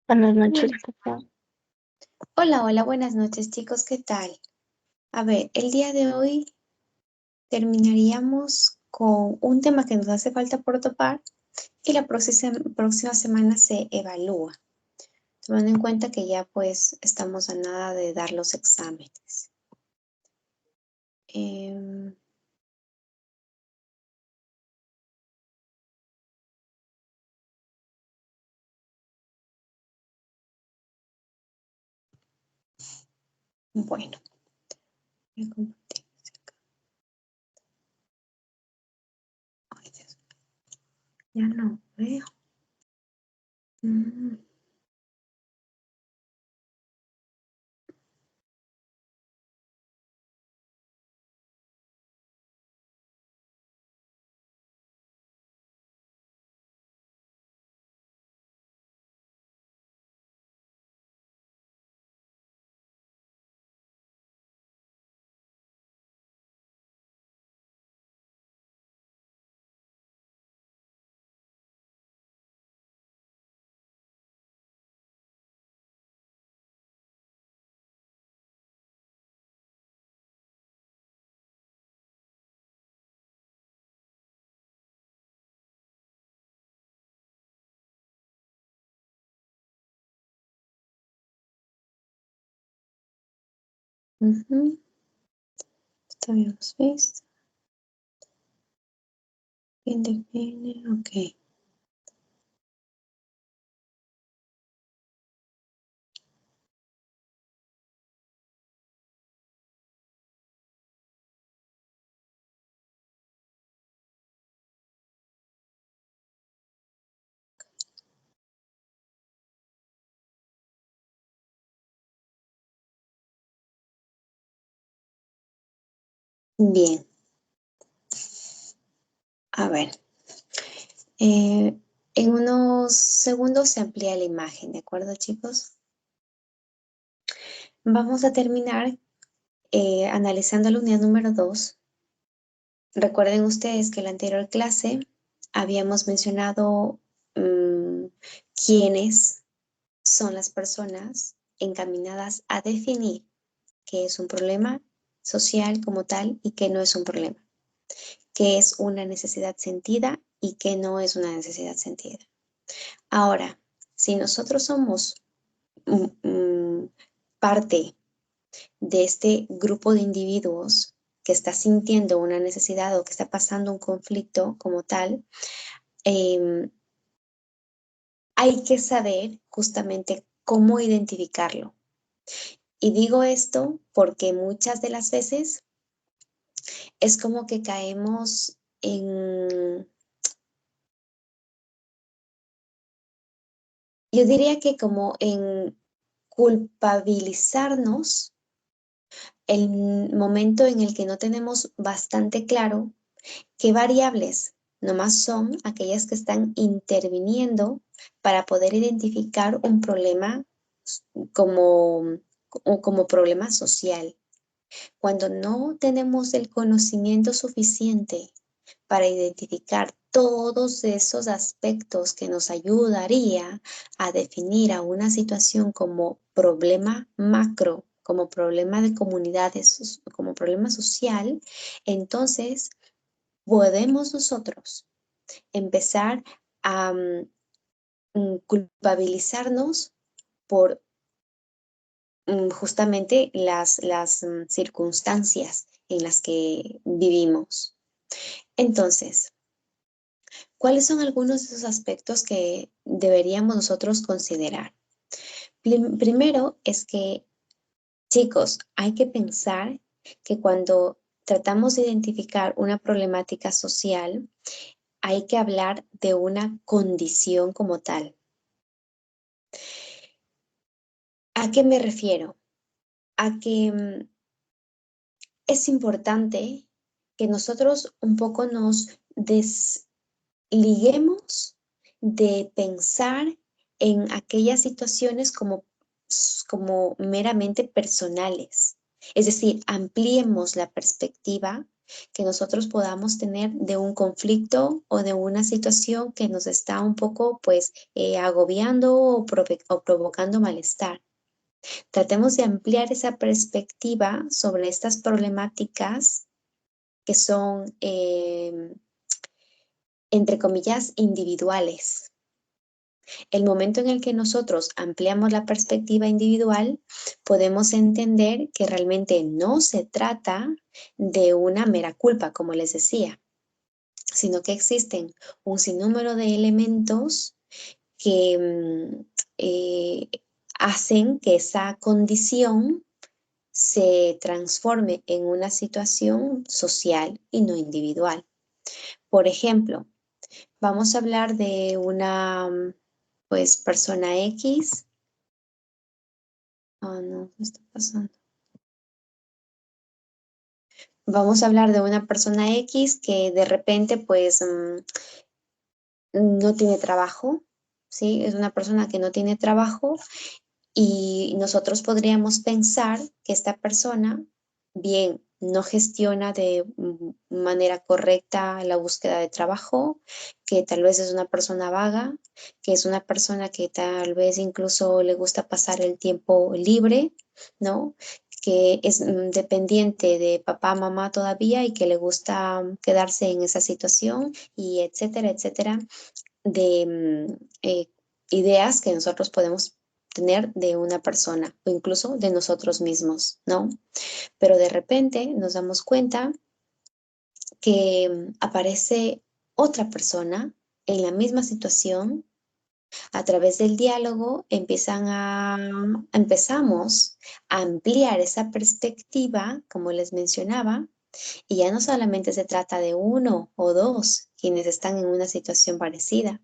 Buenas noches, papá. Hola, hola, buenas noches chicos, ¿qué tal? A ver, el día de hoy terminaríamos con un tema que nos hace falta por topar y la próxima semana se evalúa, tomando en cuenta que ya pues estamos a nada de dar los exámenes. Em, bueno, voy a compartir acá. Ay, Dios, ya no veo. Mm, ujú, esto habíamos visto. Fin de pene, ok. Bien, a ver. En unos segundos se amplía la imagen, ¿de acuerdo, chicos? Vamos a terminar analizando la unidad número 2. Recuerden ustedes que en la anterior clase habíamos mencionado quiénes son las personas encaminadas a definir qué es un problema social como tal y qué no es un problema, qué es una necesidad sentida y qué no es una necesidad sentida. Ahora, si nosotros somos parte de este grupo de individuos que está sintiendo una necesidad o que está pasando un conflicto como tal, eh, hay que saber justamente cómo identificarlo. Y digo esto porque muchas de las veces es como que caemos yo diría que como en culpabilizarnos el momento en el que no tenemos bastante claro qué variables nomás son aquellas que están interviniendo para poder identificar un problema como, como problema social. Cuando no tenemos el conocimiento suficiente para identificar todos esos aspectos que nos ayudaría a definir a una situación como problema macro, como problema de comunidades, como problema social, entonces podemos nosotros empezar a culpabilizarnos por justamente las circunstancias en las que vivimos. Entonces, ¿cuáles son algunos de esos aspectos que deberíamos nosotros considerar? Primero es que, chicos, hay que pensar que cuando tratamos de identificar una problemática social, hay que hablar de una condición como tal. ¿A qué me refiero? A que es importante que nosotros un poco nos desliguemos de pensar en aquellas situaciones como meramente personales. Es decir, ampliemos la perspectiva que nosotros podamos tener de un conflicto o de una situación que nos está un poco, pues, agobiando o provocando malestar. Tratemos de ampliar esa perspectiva sobre estas problemáticas que son, entre comillas, individuales. El momento en el que nosotros ampliamos la perspectiva individual, podemos entender que realmente no se trata de una mera culpa, como les decía, sino que existen un sinnúmero de elementos que eh, hacen que esa condición se transforme en una situación social y no individual. Por ejemplo, vamos a hablar de una pues persona X. Oh, no, ¿qué está pasando? Vamos a hablar de una persona X que de repente pues no tiene trabajo, ¿sí? Es una persona que no tiene trabajo y nosotros podríamos pensar que esta persona, bien, no gestiona de manera correcta la búsqueda de trabajo, que tal vez es una persona vaga, que es una persona que tal vez incluso le gusta pasar el tiempo libre, ¿no? Que es dependiente de papá, mamá todavía y que le gusta quedarse en esa situación y etcétera, etcétera, de ideas que nosotros podemos tener de una persona o incluso de nosotros mismos, ¿no? Pero de repente nos damos cuenta que aparece otra persona en la misma situación. A través del diálogo empezamos a ampliar esa perspectiva, como les mencionaba, y ya no solamente se trata de uno o dos quienes están en una situación parecida,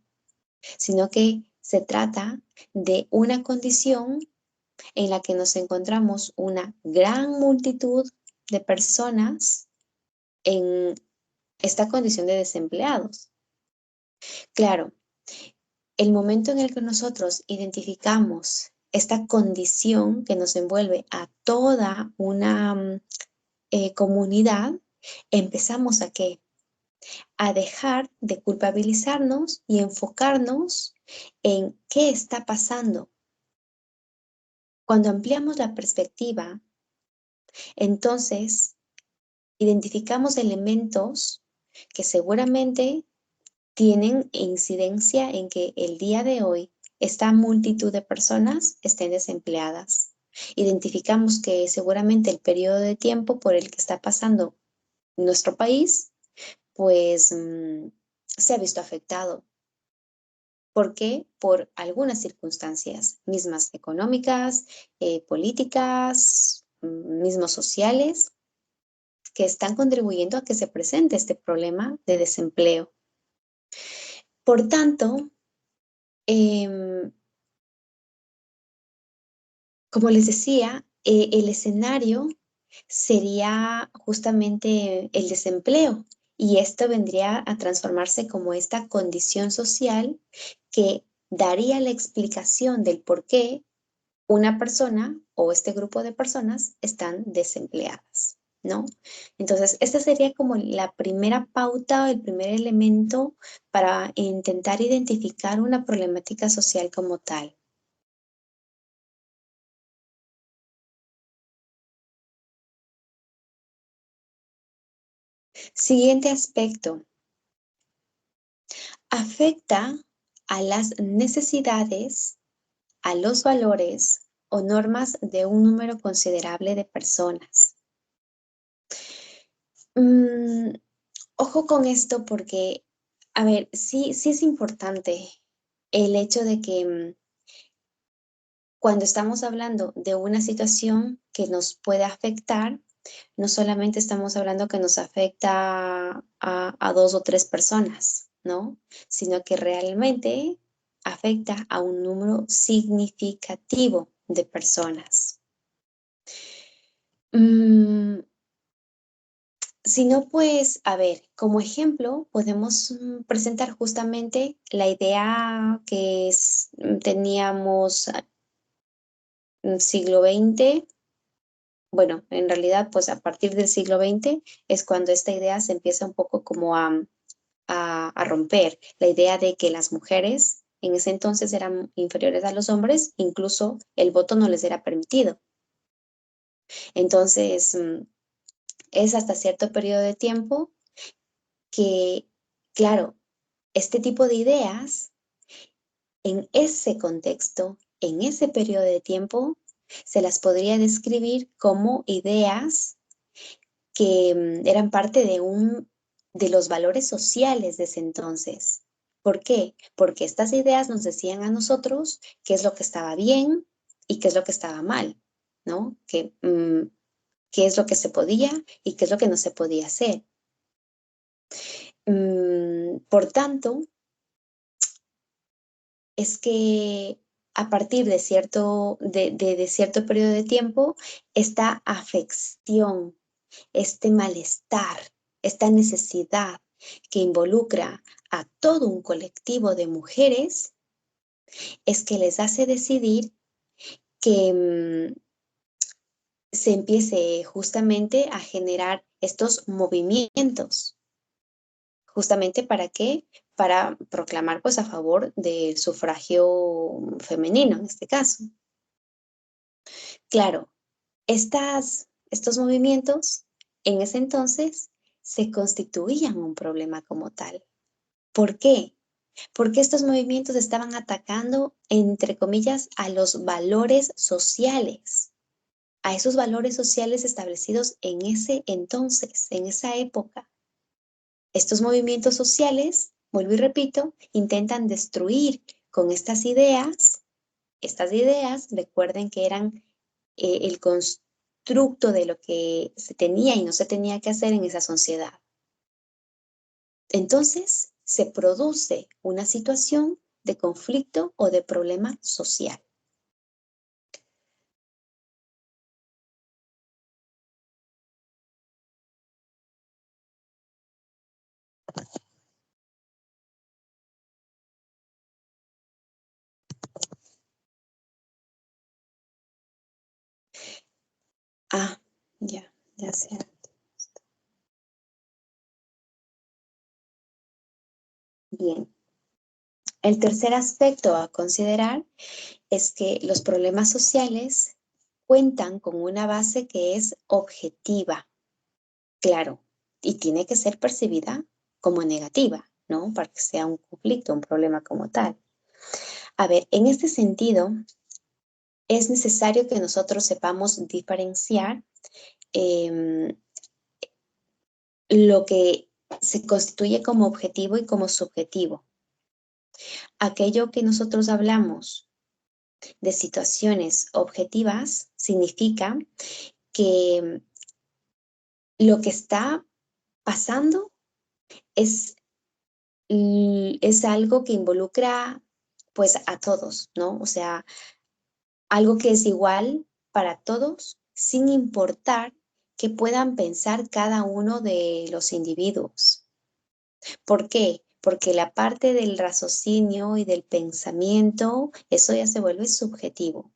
sino que se trata de una condición en la que nos encontramos una gran multitud de personas en esta condición de desempleados. Claro, el momento en el que nosotros identificamos esta condición que nos envuelve a toda una comunidad, empezamos a qué? A dejar de culpabilizarnos y enfocarnos en qué está pasando. Cuando ampliamos la perspectiva, entonces identificamos elementos que seguramente tienen incidencia en que el día de hoy esta multitud de personas estén desempleadas. Identificamos que seguramente el periodo de tiempo por el que está pasando nuestro país, pues se ha visto afectado. ¿Por qué? Por algunas circunstancias mismas económicas, políticas, mismos sociales, que están contribuyendo a que se presente este problema de desempleo. Por tanto, em, como les decía, el escenario sería justamente el desempleo y esto vendría a transformarse como esta condición social que daría la explicación del por qué una persona o este grupo de personas están desempleadas, ¿no? Entonces, esta sería como la primera pauta o el primer elemento para intentar identificar una problemática social como tal. Siguiente aspecto, afecta a las necesidades, a los valores o normas de un número considerable de personas. Mm, Ojo con esto porque, a ver, sí es importante el hecho de que cuando estamos hablando de una situación que nos puede afectar, no solamente estamos hablando que nos afecta a dos o tres personas, ¿no? Sino que realmente afecta a un número significativo de personas. Mm, Si no, pues, a ver, como ejemplo, podemos presentar justamente la idea que teníamos siglo XX, bueno, en realidad, pues a partir del siglo XX es cuando esta idea se empieza un poco como a romper, la idea de que las mujeres en ese entonces eran inferiores a los hombres, incluso el voto no les era permitido. Entonces, es hasta cierto periodo de tiempo que, claro, este tipo de ideas en ese contexto, en ese periodo de tiempo, se las podría describir como ideas que eran parte de los valores sociales de ese entonces. ¿Por qué? Porque estas ideas nos decían a nosotros qué es lo que estaba bien y qué es lo que estaba mal, ¿no? Qué es lo que se podía y qué es lo que no se podía hacer. Por tanto, es que a partir de cierto periodo de tiempo, esta afección, este malestar, esta necesidad que involucra a todo un colectivo de mujeres, es que les hace decidir que se empiece justamente a generar estos movimientos. ¿Justamente para qué? Para proclamar pues a favor del sufragio femenino en este caso. Claro, estos movimientos en ese entonces se constituían un problema como tal. ¿Por qué? Porque estos movimientos estaban atacando, entre comillas, a los valores sociales, a esos valores sociales establecidos en ese entonces, en esa época. Estos movimientos sociales, vuelvo y repito, intentan destruir con estas ideas. Estas ideas, recuerden que eran el constructo de lo que se tenía y no se tenía que hacer en esa sociedad. Entonces, se produce una situación de conflicto o de problema social. Ah, ya sé. Bien. El tercer aspecto a considerar es que los problemas sociales cuentan con una base que es objetiva, claro, y tiene que ser percibida como negativa, ¿no? Para que sea un conflicto, un problema como tal. A ver, en este sentido, es necesario que nosotros sepamos diferenciar em, lo que se constituye como objetivo y como subjetivo. Aquello que nosotros hablamos de situaciones objetivas significa que lo que está pasando es, es algo que involucra pues a todos, ¿no? O sea, algo que es igual para todos sin importar qué puedan pensar cada uno de los individuos. ¿Por qué? Porque la parte del raciocinio y del pensamiento, eso ya se vuelve subjetivo.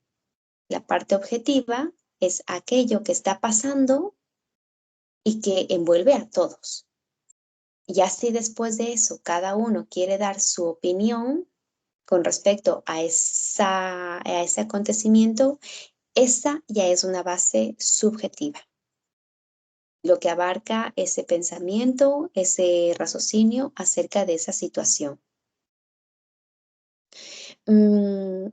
La parte objetiva es aquello que está pasando y que envuelve a todos. Y así después de eso, cada uno quiere dar su opinión con respecto a ese acontecimiento, esa ya es una base subjetiva, lo que abarca ese pensamiento, ese raciocinio acerca de esa situación. Mm,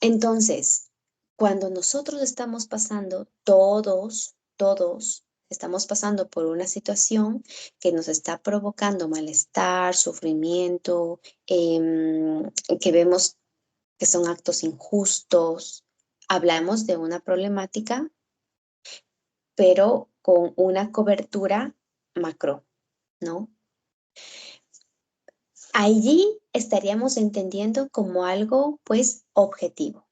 Entonces, cuando nosotros estamos pasando, todos estamos pasando por una situación que nos está provocando malestar, sufrimiento, que vemos que son actos injustos, hablamos de una problemática, pero con una cobertura macro, ¿no? Allí estaríamos entendiendo como algo, pues, objetivo.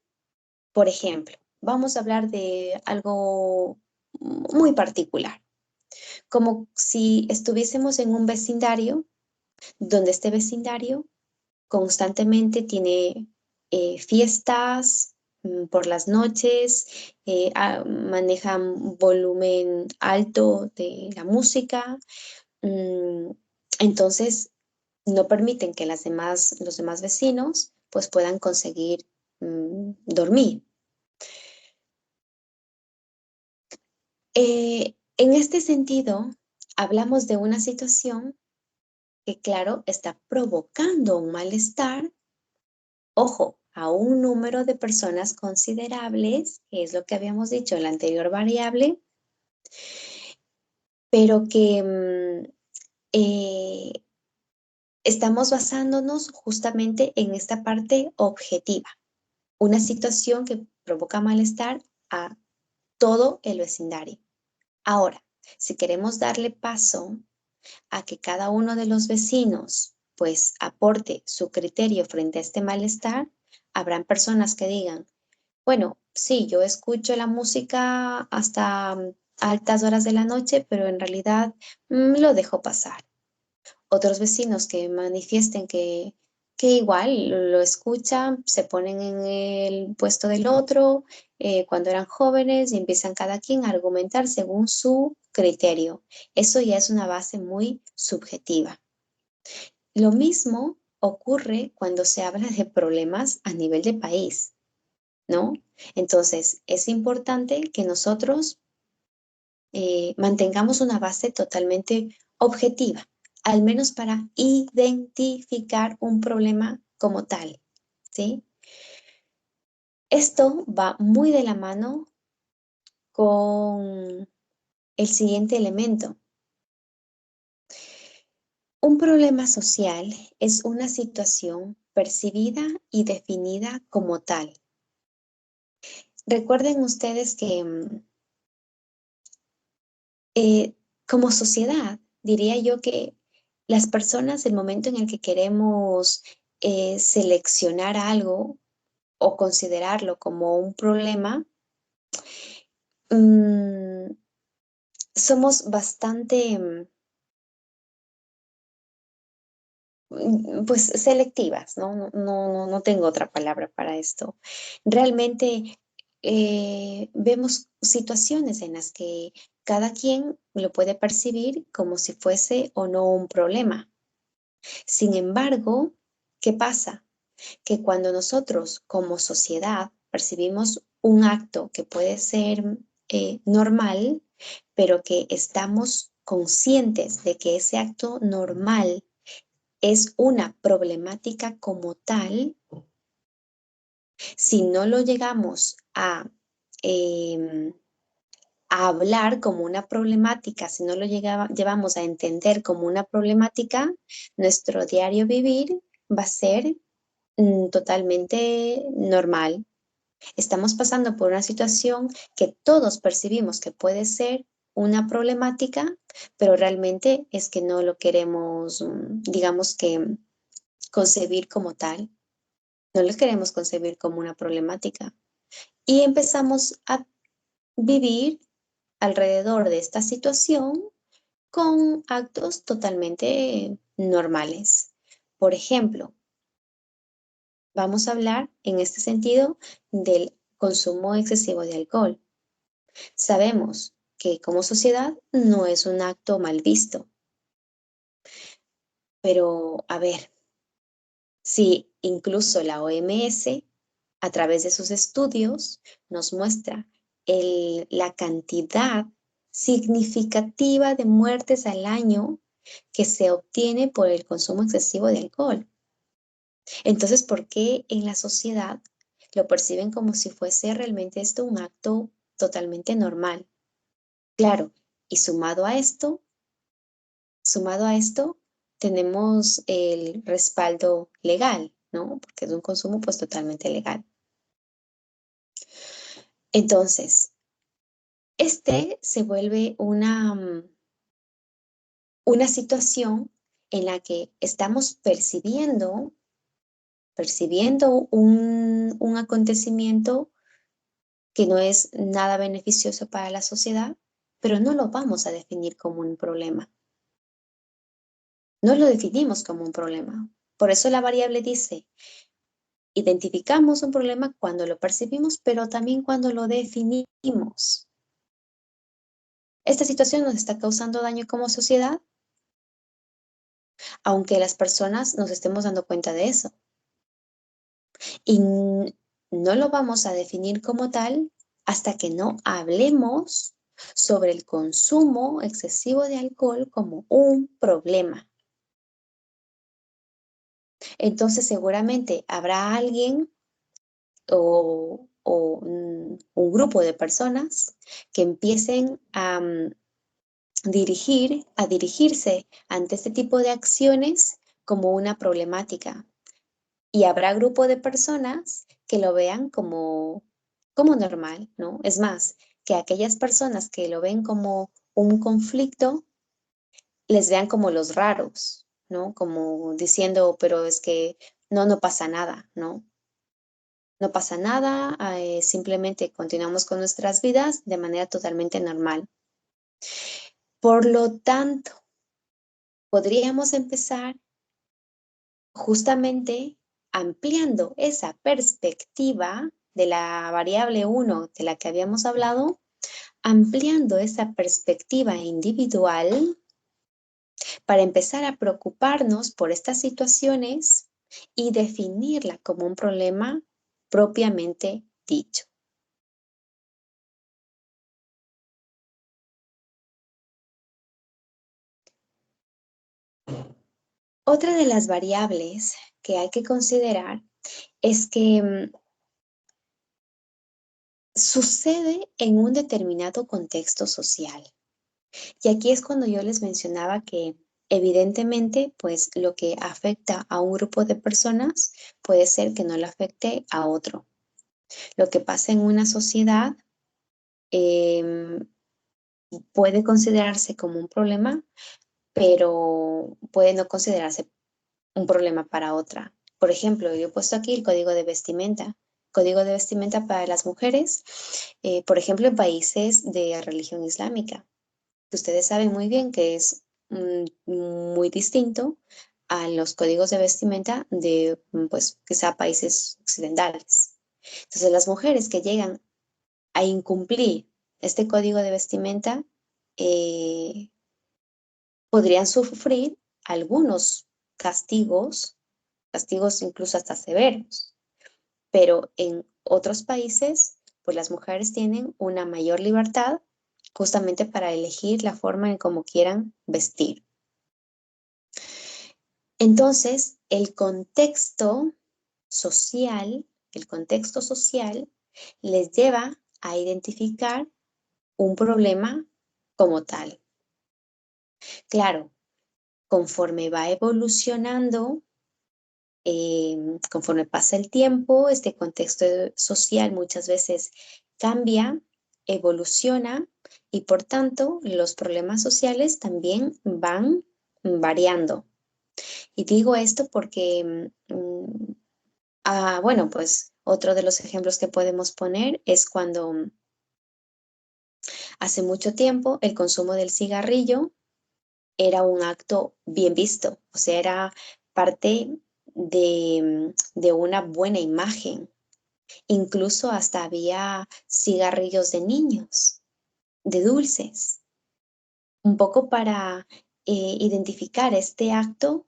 Por ejemplo, vamos a hablar de algo muy particular, como si estuviésemos en un vecindario donde este vecindario constantemente tiene fiestas, por las noches, manejan volumen alto de la música, mm, entonces no permiten que los demás vecinos pues puedan conseguir dormir. En este sentido, hablamos de una situación que, claro, está provocando un malestar, ojo, a un número de personas considerables, que es lo que habíamos dicho en la anterior variable, pero que eh, estamos basándonos justamente en esta parte objetiva, una situación que provoca malestar a todo el vecindario. Ahora, si queremos darle paso a que cada uno de los vecinos pues aporte su criterio frente a este malestar, habrán personas que digan, bueno, sí, yo escucho la música hasta altas horas de la noche, pero en realidad lo dejo pasar. Otros vecinos que manifiesten que igual lo escuchan, se ponen en el puesto del otro cuando eran jóvenes y empiezan cada quien a argumentar según su criterio. Eso ya es una base muy subjetiva. Lo mismo ocurre cuando se habla de problemas a nivel de país, ¿no? Entonces, es importante que nosotros mantengamos una base totalmente objetiva, al menos para identificar un problema como tal, ¿sí? Esto va muy de la mano con el siguiente elemento. Un problema social es una situación percibida y definida como tal. Recuerden ustedes que eh, como sociedad, diría yo que las personas, el momento en el que queremos seleccionar algo o considerarlo como un problema, mm, somos bastante, pues, selectivas, ¿no? No tengo otra palabra para esto. Realmente vemos situaciones en las que cada quien lo puede percibir como si fuese o no un problema. Sin embargo, ¿qué pasa? Que cuando nosotros como sociedad percibimos un acto que puede ser normal, pero que estamos conscientes de que ese acto normal es una problemática como tal, si no lo llegamos em, a hablar como una problemática, si no lo llevamos a entender como una problemática, nuestro diario vivir va a ser totalmente normal. Estamos pasando por una situación que todos percibimos que puede ser una problemática, pero realmente es que no lo queremos, digamos que concebir como tal. No lo queremos concebir como una problemática. Y empezamos a vivir alrededor de esta situación con actos totalmente normales. Por ejemplo, vamos a hablar en este sentido del consumo excesivo de alcohol. Sabemos que como sociedad no es un acto mal visto, pero a ver, si incluso la OMS a través de sus estudios nos muestra la cantidad significativa de muertes al año que se obtiene por el consumo excesivo de alcohol. Entonces, ¿por qué en la sociedad lo perciben como si fuese realmente esto un acto totalmente normal? Claro, y sumado a esto, tenemos el respaldo legal, ¿no? Porque es un consumo pues totalmente legal. Entonces, este se vuelve una situación en la que estamos percibiendo un acontecimiento que no es nada beneficioso para la sociedad, pero no lo vamos a definir como un problema. No lo definimos como un problema. Por eso la variable dice, Identificamos un problema cuando lo percibimos, pero también cuando lo definimos. Esta situación nos está causando daño como sociedad, aunque las personas nos estemos dando cuenta de eso. Y no lo vamos a definir como tal hasta que no hablemos sobre el consumo excesivo de alcohol como un problema. Entonces seguramente habrá alguien o un grupo de personas que empiecen a dirigirse ante este tipo de acciones como una problemática. Y habrá grupo de personas que lo vean como normal, ¿no? Es más, que aquellas personas que lo ven como un conflicto, les vean como los raros, ¿no? Como diciendo, pero es que no pasa nada, ¿no? No pasa nada, simplemente continuamos con nuestras vidas de manera totalmente normal. Por lo tanto, podríamos empezar justamente ampliando esa perspectiva de la variable uno de la que habíamos hablado, ampliando esa perspectiva individual para empezar a preocuparnos por estas situaciones y definirla como un problema propiamente dicho. Otra de las variables que hay que considerar es que sucede en un determinado contexto social. Y aquí es cuando yo les mencionaba que evidentemente, pues lo que afecta a un grupo de personas puede ser que no le afecte a otro. Lo que pasa en una sociedad em, puede considerarse como un problema, pero puede no considerarse un problema para otra. Por ejemplo, yo he puesto aquí el código de vestimenta. Código de vestimenta para las mujeres, por ejemplo, en países de religión islámica. Ustedes saben muy bien que es muy distinto a los códigos de vestimenta de, pues, quizá países occidentales. Entonces, las mujeres que llegan a incumplir este código de vestimenta eh, podrían sufrir algunos castigos, castigos incluso hasta severos, pero en otros países, pues las mujeres tienen una mayor libertad justamente para elegir la forma en cómo quieran vestir. Entonces, social, el contexto social les lleva a identificar un problema como tal. Claro, conforme va evolucionando, conforme pasa el tiempo, este contexto social muchas veces cambia, evoluciona y por tanto los problemas sociales también van variando. Y digo esto porque, bueno, pues otro de los ejemplos que podemos poner es cuando hace mucho tiempo el consumo del cigarrillo era un acto bien visto, o sea, era parte de una buena imagen. Incluso hasta había cigarrillos de niños, de dulces, un poco para identificar este acto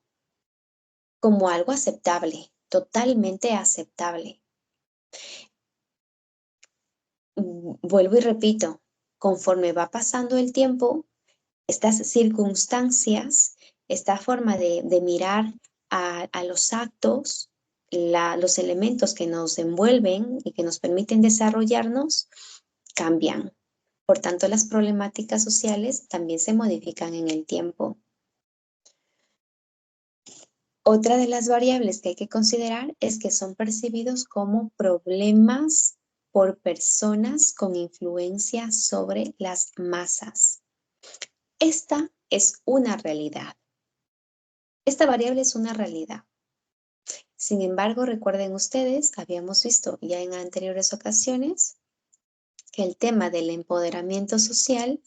como algo aceptable, totalmente aceptable. Vuelvo y repito, conforme va pasando el tiempo, estas circunstancias, esta forma de mirar a los actos, los elementos que nos envuelven y que nos permiten desarrollarnos, cambian. Por tanto, las problemáticas sociales también se modifican en el tiempo. Otra de las variables que hay que considerar es que son percibidos como problemas por personas con influencia sobre las masas. Esta es una realidad. Esta variable es una realidad. Sin embargo, recuerden ustedes, habíamos visto ya en anteriores ocasiones que el tema del empoderamiento social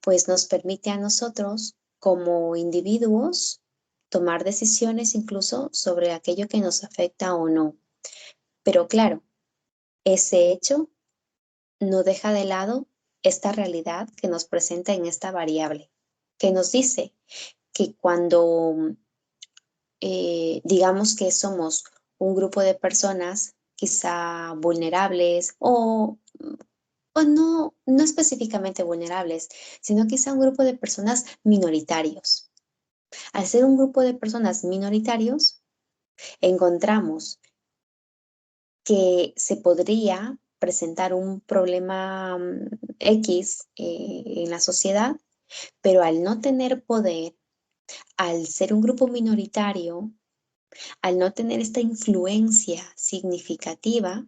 pues nos permite a nosotros como individuos tomar decisiones incluso sobre aquello que nos afecta o no. Pero claro, ese hecho no deja de lado esta realidad que nos presenta en esta variable, que nos dice que cuando digamos que somos un grupo de personas quizá vulnerables o no específicamente vulnerables, sino quizá un grupo de personas minoritarios. Al ser un grupo de personas minoritarios, encontramos que se podría presentar un problema X en la sociedad, pero al no tener poder, al ser un grupo minoritario, al no tener esta influencia significativa,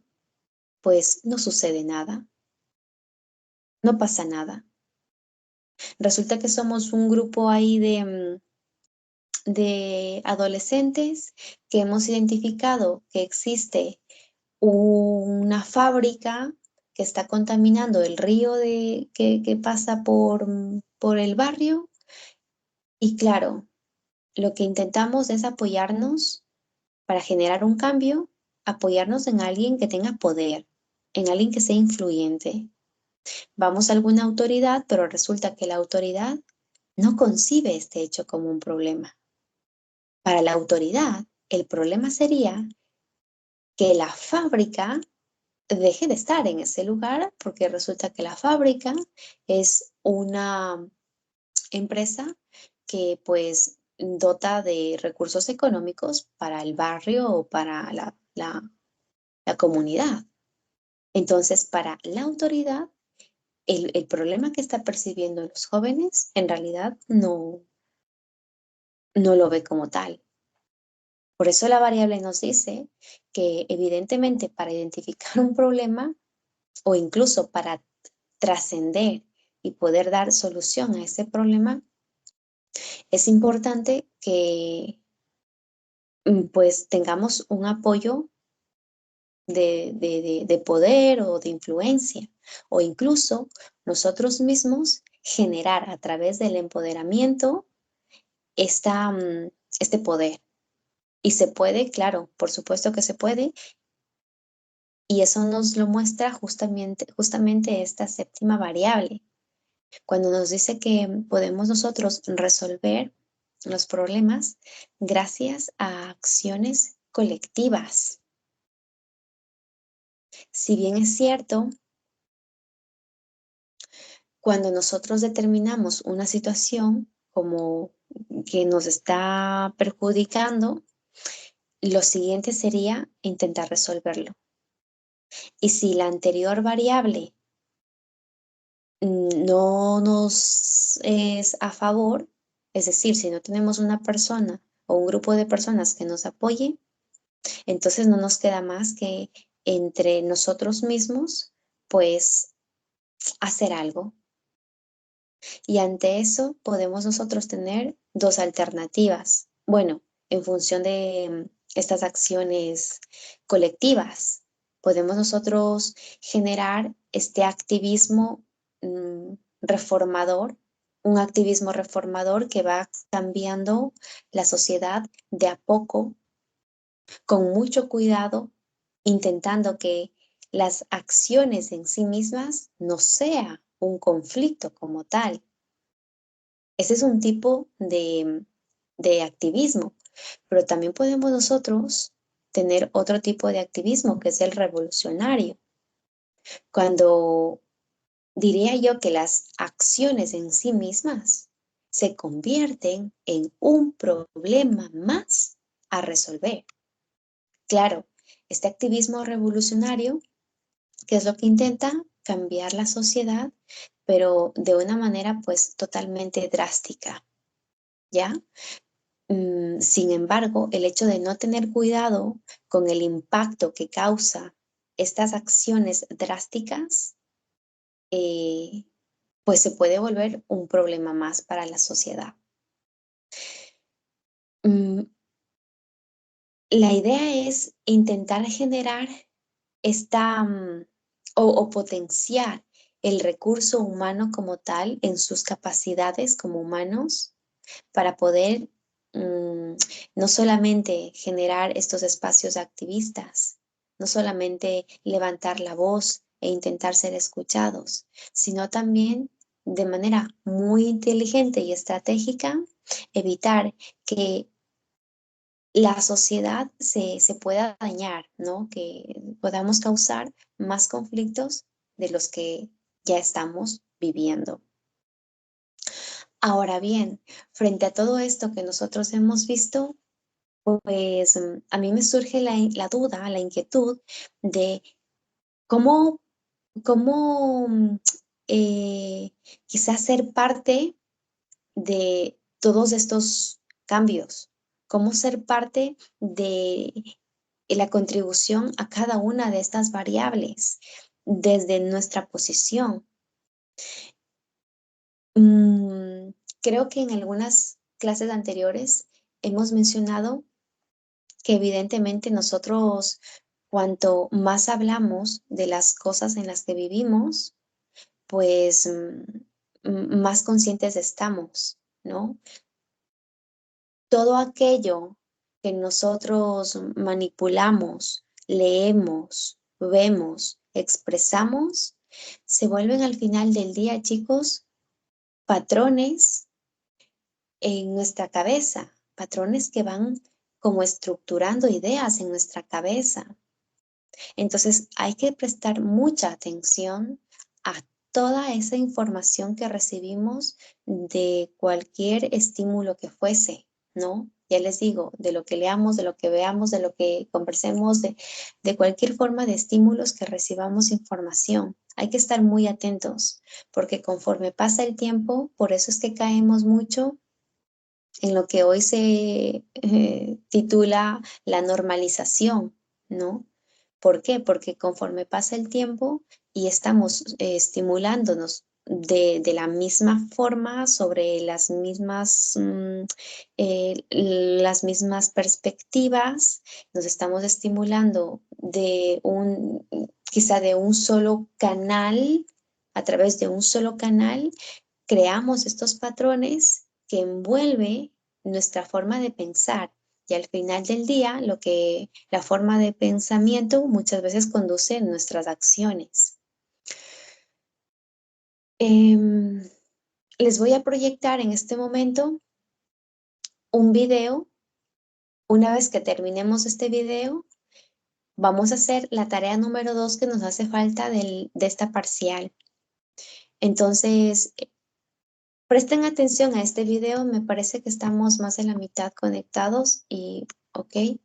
pues no sucede nada, no pasa nada. Resulta que somos un grupo ahí de adolescentes que hemos identificado que existe una fábrica que está contaminando el río que pasa por el barrio y claro, lo que intentamos es apoyarnos para generar un cambio, apoyarnos en alguien que tenga poder, en alguien que sea influyente. Vamos a alguna autoridad, pero resulta que la autoridad no concibe este hecho como un problema. Para la autoridad, el problema sería que la fábrica deje de estar en ese lugar porque resulta que la fábrica es una empresa que pues dota de recursos económicos para el barrio o para la comunidad. Entonces, para la autoridad, el problema que está percibiendo los jóvenes en realidad no lo ve como tal. Por eso la variable nos dice que evidentemente para identificar un problema o incluso para trascender y poder dar solución a ese problema, es importante que pues tengamos un apoyo de poder o de influencia, o incluso nosotros mismos generar a través del empoderamiento este poder. Y se puede, claro, por supuesto que se puede, y eso nos lo muestra justamente esta séptima variable, cuando nos dice que podemos nosotros resolver los problemas gracias a acciones colectivas. Si bien es cierto, cuando nosotros determinamos una situación como que nos está perjudicando, lo siguiente sería intentar resolverlo. Y si la anterior variable no nos es a favor, es decir, si no tenemos una persona o un grupo de personas que nos apoye, entonces no nos queda más que entre nosotros mismos, pues hacer algo. Y ante eso podemos nosotros tener dos alternativas. Bueno, en función de estas acciones colectivas, podemos nosotros generar este activismo reformador, un activismo reformador que va cambiando la sociedad de a poco, con mucho cuidado, intentando que las acciones en sí mismas no sea un conflicto como tal. Ese es un tipo de activismo, pero también podemos nosotros tener otro tipo de activismo que es el revolucionario. Cuando diría yo que las acciones en sí mismas se convierten en un problema más a resolver. Claro, este activismo revolucionario, ¿qué es lo que intenta? Cambiar la sociedad, pero de una manera pues totalmente drástica, ¿ya? Sin embargo, el hecho de no tener cuidado con el impacto que causa estas acciones drásticas, eh, pues se puede volver un problema más para la sociedad. Mm, la idea es intentar generar o potenciar el recurso humano como tal en sus capacidades como humanos para poder no solamente generar estos espacios activistas, no solamente levantar la voz e intentar ser escuchados, sino también de manera muy inteligente y estratégica evitar que la sociedad se pueda dañar, ¿no? Que podamos causar más conflictos de los que ya estamos viviendo. Ahora bien, frente a todo esto que nosotros hemos visto, pues a mí me surge la duda, la inquietud de cómo, cómo eh, quizás ser parte de todos estos cambios, cómo ser parte de la contribución a cada una de estas variables desde nuestra posición. Mm, Creo que en algunas clases anteriores hemos mencionado que evidentemente nosotros, cuanto más hablamos de las cosas en las que vivimos, pues más conscientes estamos, ¿no? Todo aquello que nosotros manipulamos, leemos, vemos, expresamos, se vuelven al final del día, chicos, patrones en nuestra cabeza, patrones que van como estructurando ideas en nuestra cabeza. Entonces hay que prestar mucha atención a toda esa información que recibimos de cualquier estímulo que fuese, ¿no? Ya les digo, de lo que leamos, de lo que veamos, de lo que conversemos, de cualquier forma de estímulos que recibamos información. Hay que estar muy atentos, porque conforme pasa el tiempo, por eso es que caemos mucho en lo que hoy se titula la normalización, ¿no? ¿Por qué? Porque conforme pasa el tiempo y estamos estimulándonos de la misma forma, sobre las mismas perspectivas, nos estamos estimulando quizá de un solo canal, a través de un solo canal, creamos estos patrones que envuelve nuestra forma de pensar. Y al final del día, la forma de pensamiento muchas veces conduce nuestras acciones. Em, Les voy a proyectar en este momento un video. Una vez que terminemos este video, vamos a hacer la tarea número 2 que nos hace falta de esta parcial. Entonces, presten atención a este video. Me parece que estamos más de la mitad conectados y, ok.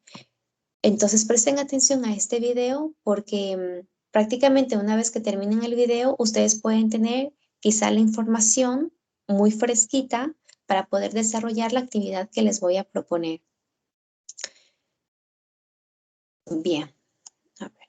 Entonces presten atención a este video porque prácticamente una vez que terminen el video, ustedes pueden tener quizá la información muy fresquita para poder desarrollar la actividad que les voy a proponer. Bien, a ver.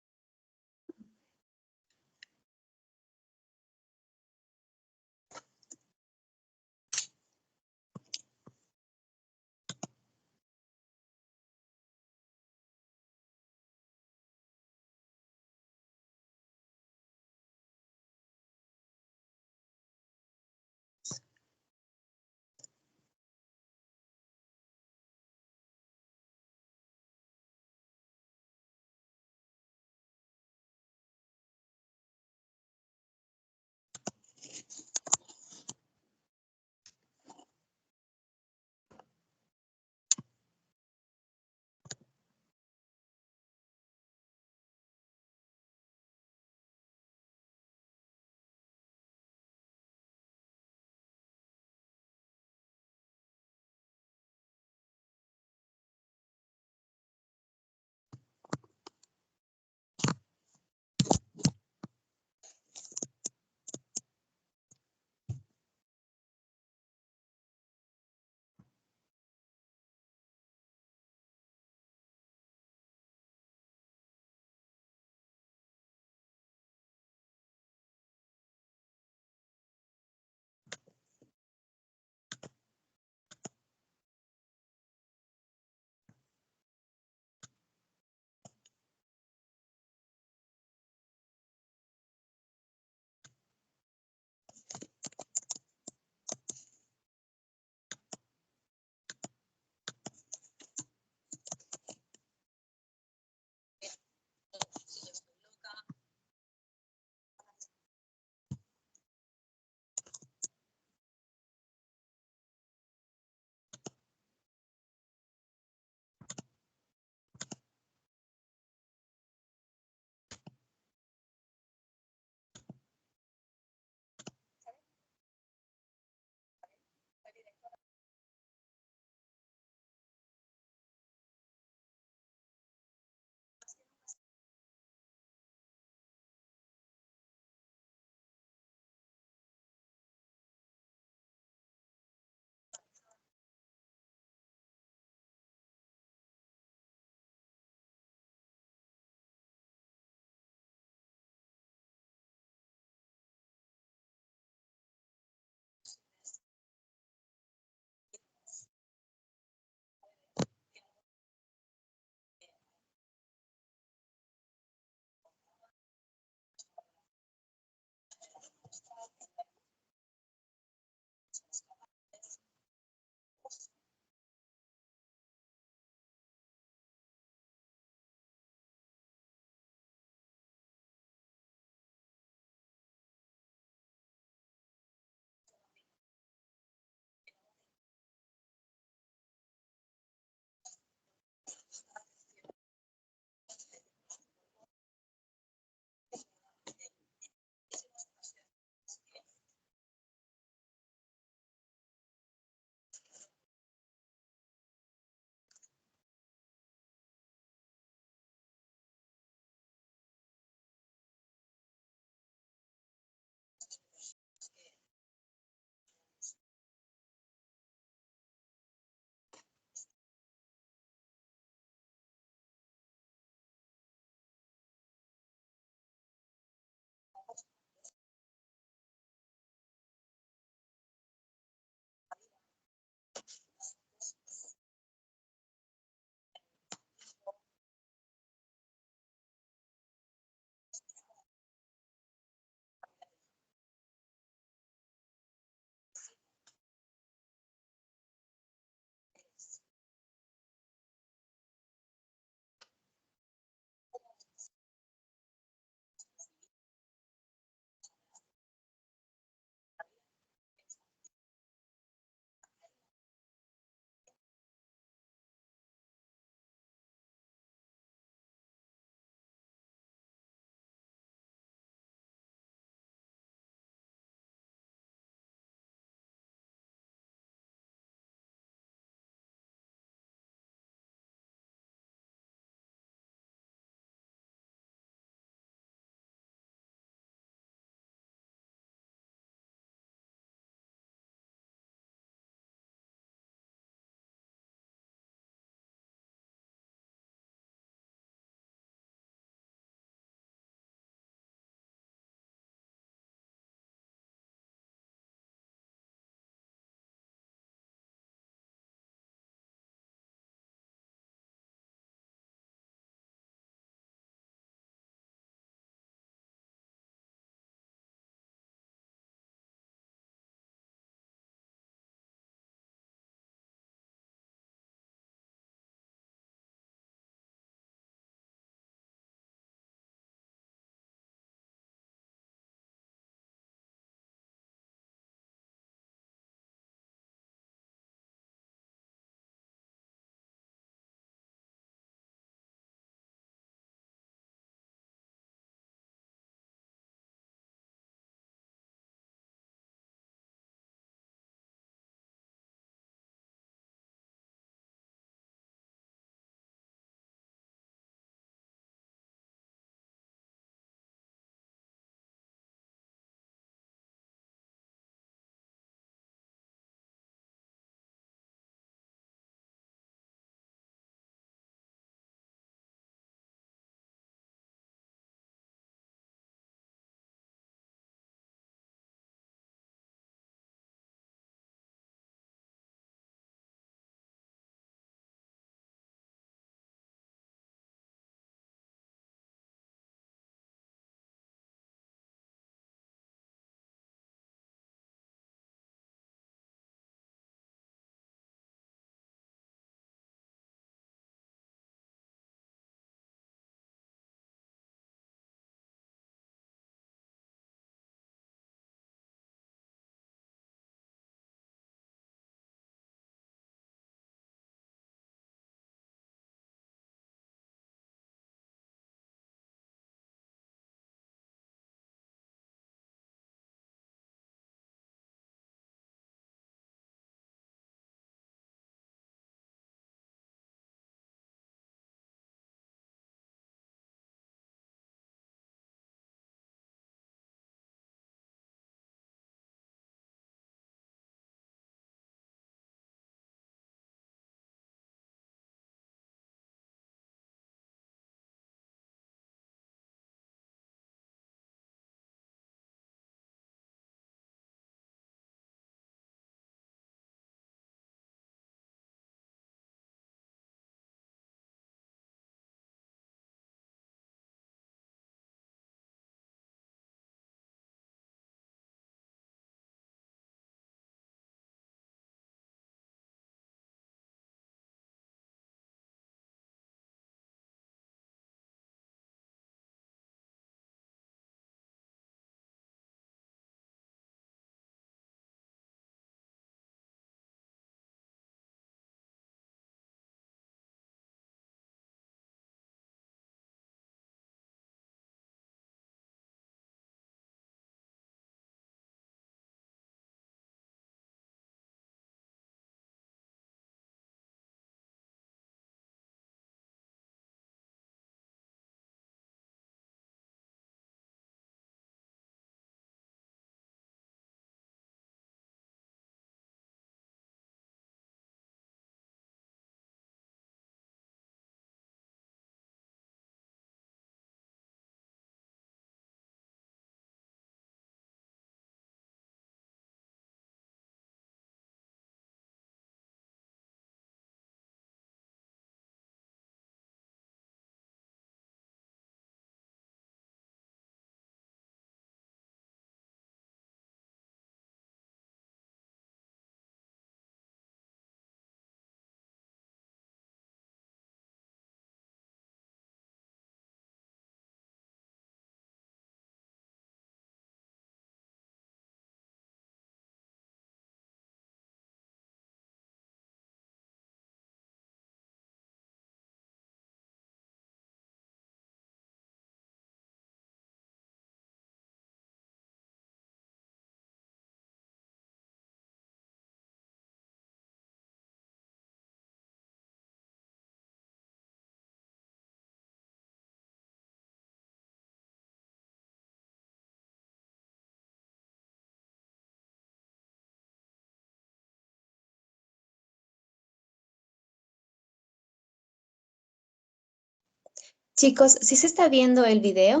Chicos, ¿sí se está viendo el video?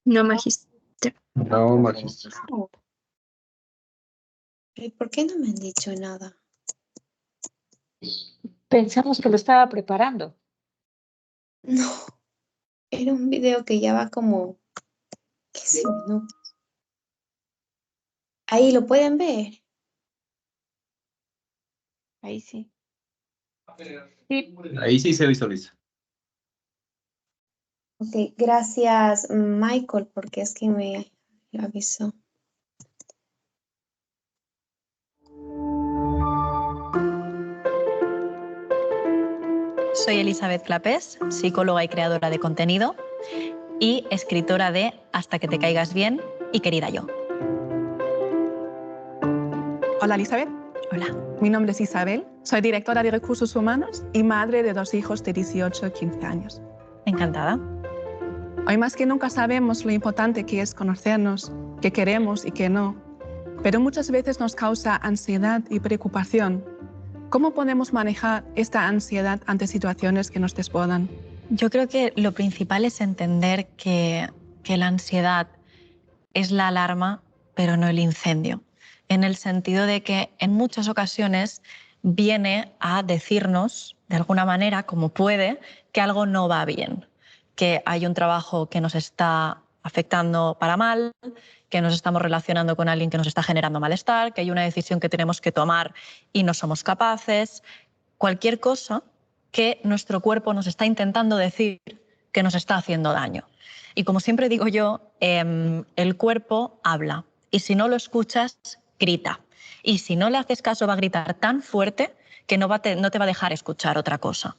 No, magíster. No, magíster. Oh, ¿y por qué no me han dicho nada? Pensamos que lo estaba preparando. No, era un video que ya va como 15 minutos. Ahí lo pueden ver. Ahí sí. Sí. Ahí sí se visualiza. Ok, gracias Michael, porque es que me avisó. Soy Elizabeth Clapés, psicóloga y creadora de contenido y escritora de Hasta que te caigas bien y Querida yo. Hola Elizabeth, Hola. mi nombre es Isabel, soy directora de Recursos Humanos y madre de 2 hijos de 18 y 15 años. Encantada. Hoy más que nunca sabemos lo importante que es conocernos, qué queremos y qué no, pero muchas veces nos causa ansiedad y preocupación. ¿Cómo podemos manejar esta ansiedad ante situaciones que nos desbordan? Yo creo que lo principal es entender que la ansiedad es la alarma, pero no el incendio. En el sentido de que en muchas ocasiones viene a decirnos, de alguna manera, como puede, que algo no va bien, que hay un trabajo que nos está afectando para mal, que nos estamos relacionando con alguien que nos está generando malestar, que hay una decisión que tenemos que tomar y no somos capaces. Cualquier cosa que nuestro cuerpo nos está intentando decir que nos está haciendo daño. Y como siempre digo yo, el cuerpo habla y si no lo escuchas, grita. Y si no le haces caso, va a gritar tan fuerte que no te va a dejar escuchar otra cosa.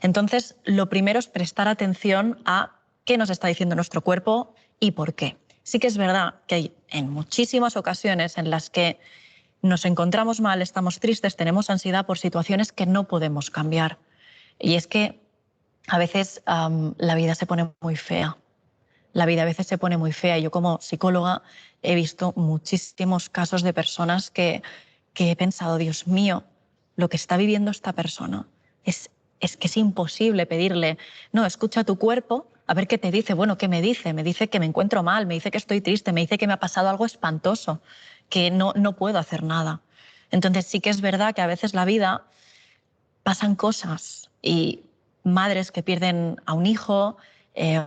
Entonces, lo primero es prestar atención a qué nos está diciendo nuestro cuerpo y por qué. Sí que es verdad que hay en muchísimas ocasiones en las que nos encontramos mal, estamos tristes, tenemos ansiedad por situaciones que no podemos cambiar. Y es que a veces la vida se pone muy fea. La vida a veces se pone muy fea. Yo como psicóloga he visto muchísimos casos de personas que he pensado, Dios mío, lo que está viviendo esta persona es que es imposible pedirle, no, escucha tu cuerpo, a ver qué te dice. Bueno, ¿qué me dice? Me dice que me encuentro mal, me dice que estoy triste, me dice que me ha pasado algo espantoso, que no puedo hacer nada. Entonces sí que es verdad que a veces la vida pasan cosas y madres que pierden a un hijo,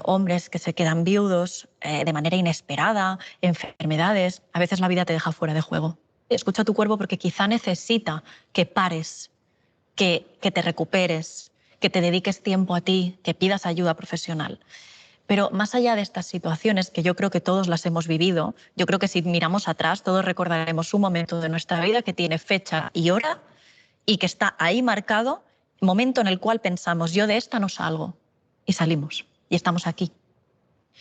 hombres que se quedan viudos de manera inesperada, enfermedades. A veces la vida te deja fuera de juego. Escucha tu cuerpo porque quizá necesita que pares, que te recuperes, que te dediques tiempo a ti, que pidas ayuda profesional. Pero más allá de estas situaciones, que yo creo que todos las hemos vivido, yo creo que si miramos atrás, todos recordaremos un momento de nuestra vida que tiene fecha y hora y que está ahí marcado, momento en el cual pensamos, yo de esta no salgo, y salimos, y estamos aquí.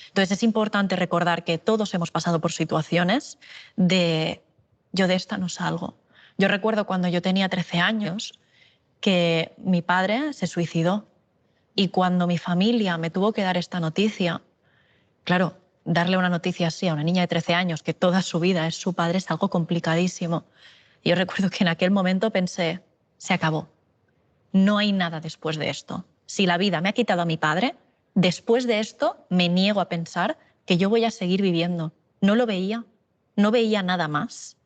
Entonces es importante recordar que todos hemos pasado por situaciones de yo de esta no salgo. Yo recuerdo cuando yo tenía 13 años que mi padre se suicidó y cuando mi familia me tuvo que dar esta noticia, claro, darle una noticia así a una niña de 13 años que toda su vida es su padre es algo complicadísimo. Y yo recuerdo que en aquel momento pensé, se acabó. No hay nada después de esto. Si la vida me ha quitado a mi padre, después de esto me niego a pensar que yo voy a seguir viviendo. No lo veía, no veía nada más.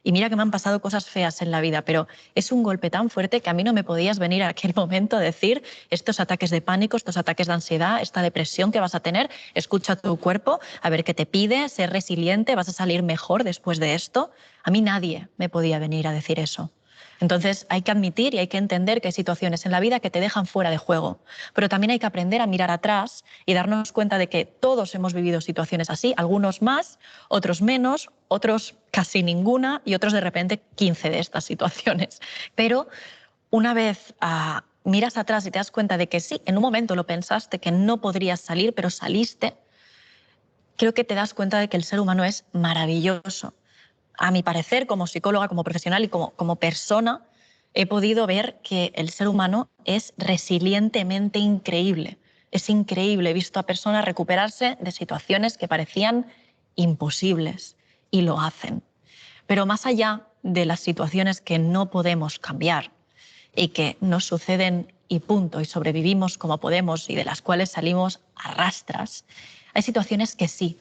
Y mira que me han pasado cosas feas en la vida, pero es un golpe tan fuerte que a mí no me podías venir a aquel momento a decir estos ataques de pánico, estos ataques de ansiedad, esta depresión que vas a tener, escucha tu cuerpo, a ver qué te pide, ser resiliente, vas a salir mejor después de esto. A mí nadie me podía venir a decir eso. Entonces hay que admitir y hay que entender que hay situaciones en la vida que te dejan fuera de juego, pero también hay que aprender a mirar atrás y darnos cuenta de que todos hemos vivido situaciones así, algunos más, otros menos, otros casi ninguna y otros de repente 15 de estas situaciones. Pero una vez miras atrás y te das cuenta de que sí, en un momento lo pensaste que no podrías salir, pero saliste, creo que te das cuenta de que el ser humano es maravilloso. A mi parecer, como psicóloga, como profesional y como persona, he podido ver que el ser humano es resilientemente increíble. Es increíble. He visto a personas recuperarse de situaciones que parecían imposibles y lo hacen. Pero más allá de las situaciones que no podemos cambiar y que nos suceden y punto, y sobrevivimos como podemos y de las cuales salimos a rastras, hay situaciones que sí.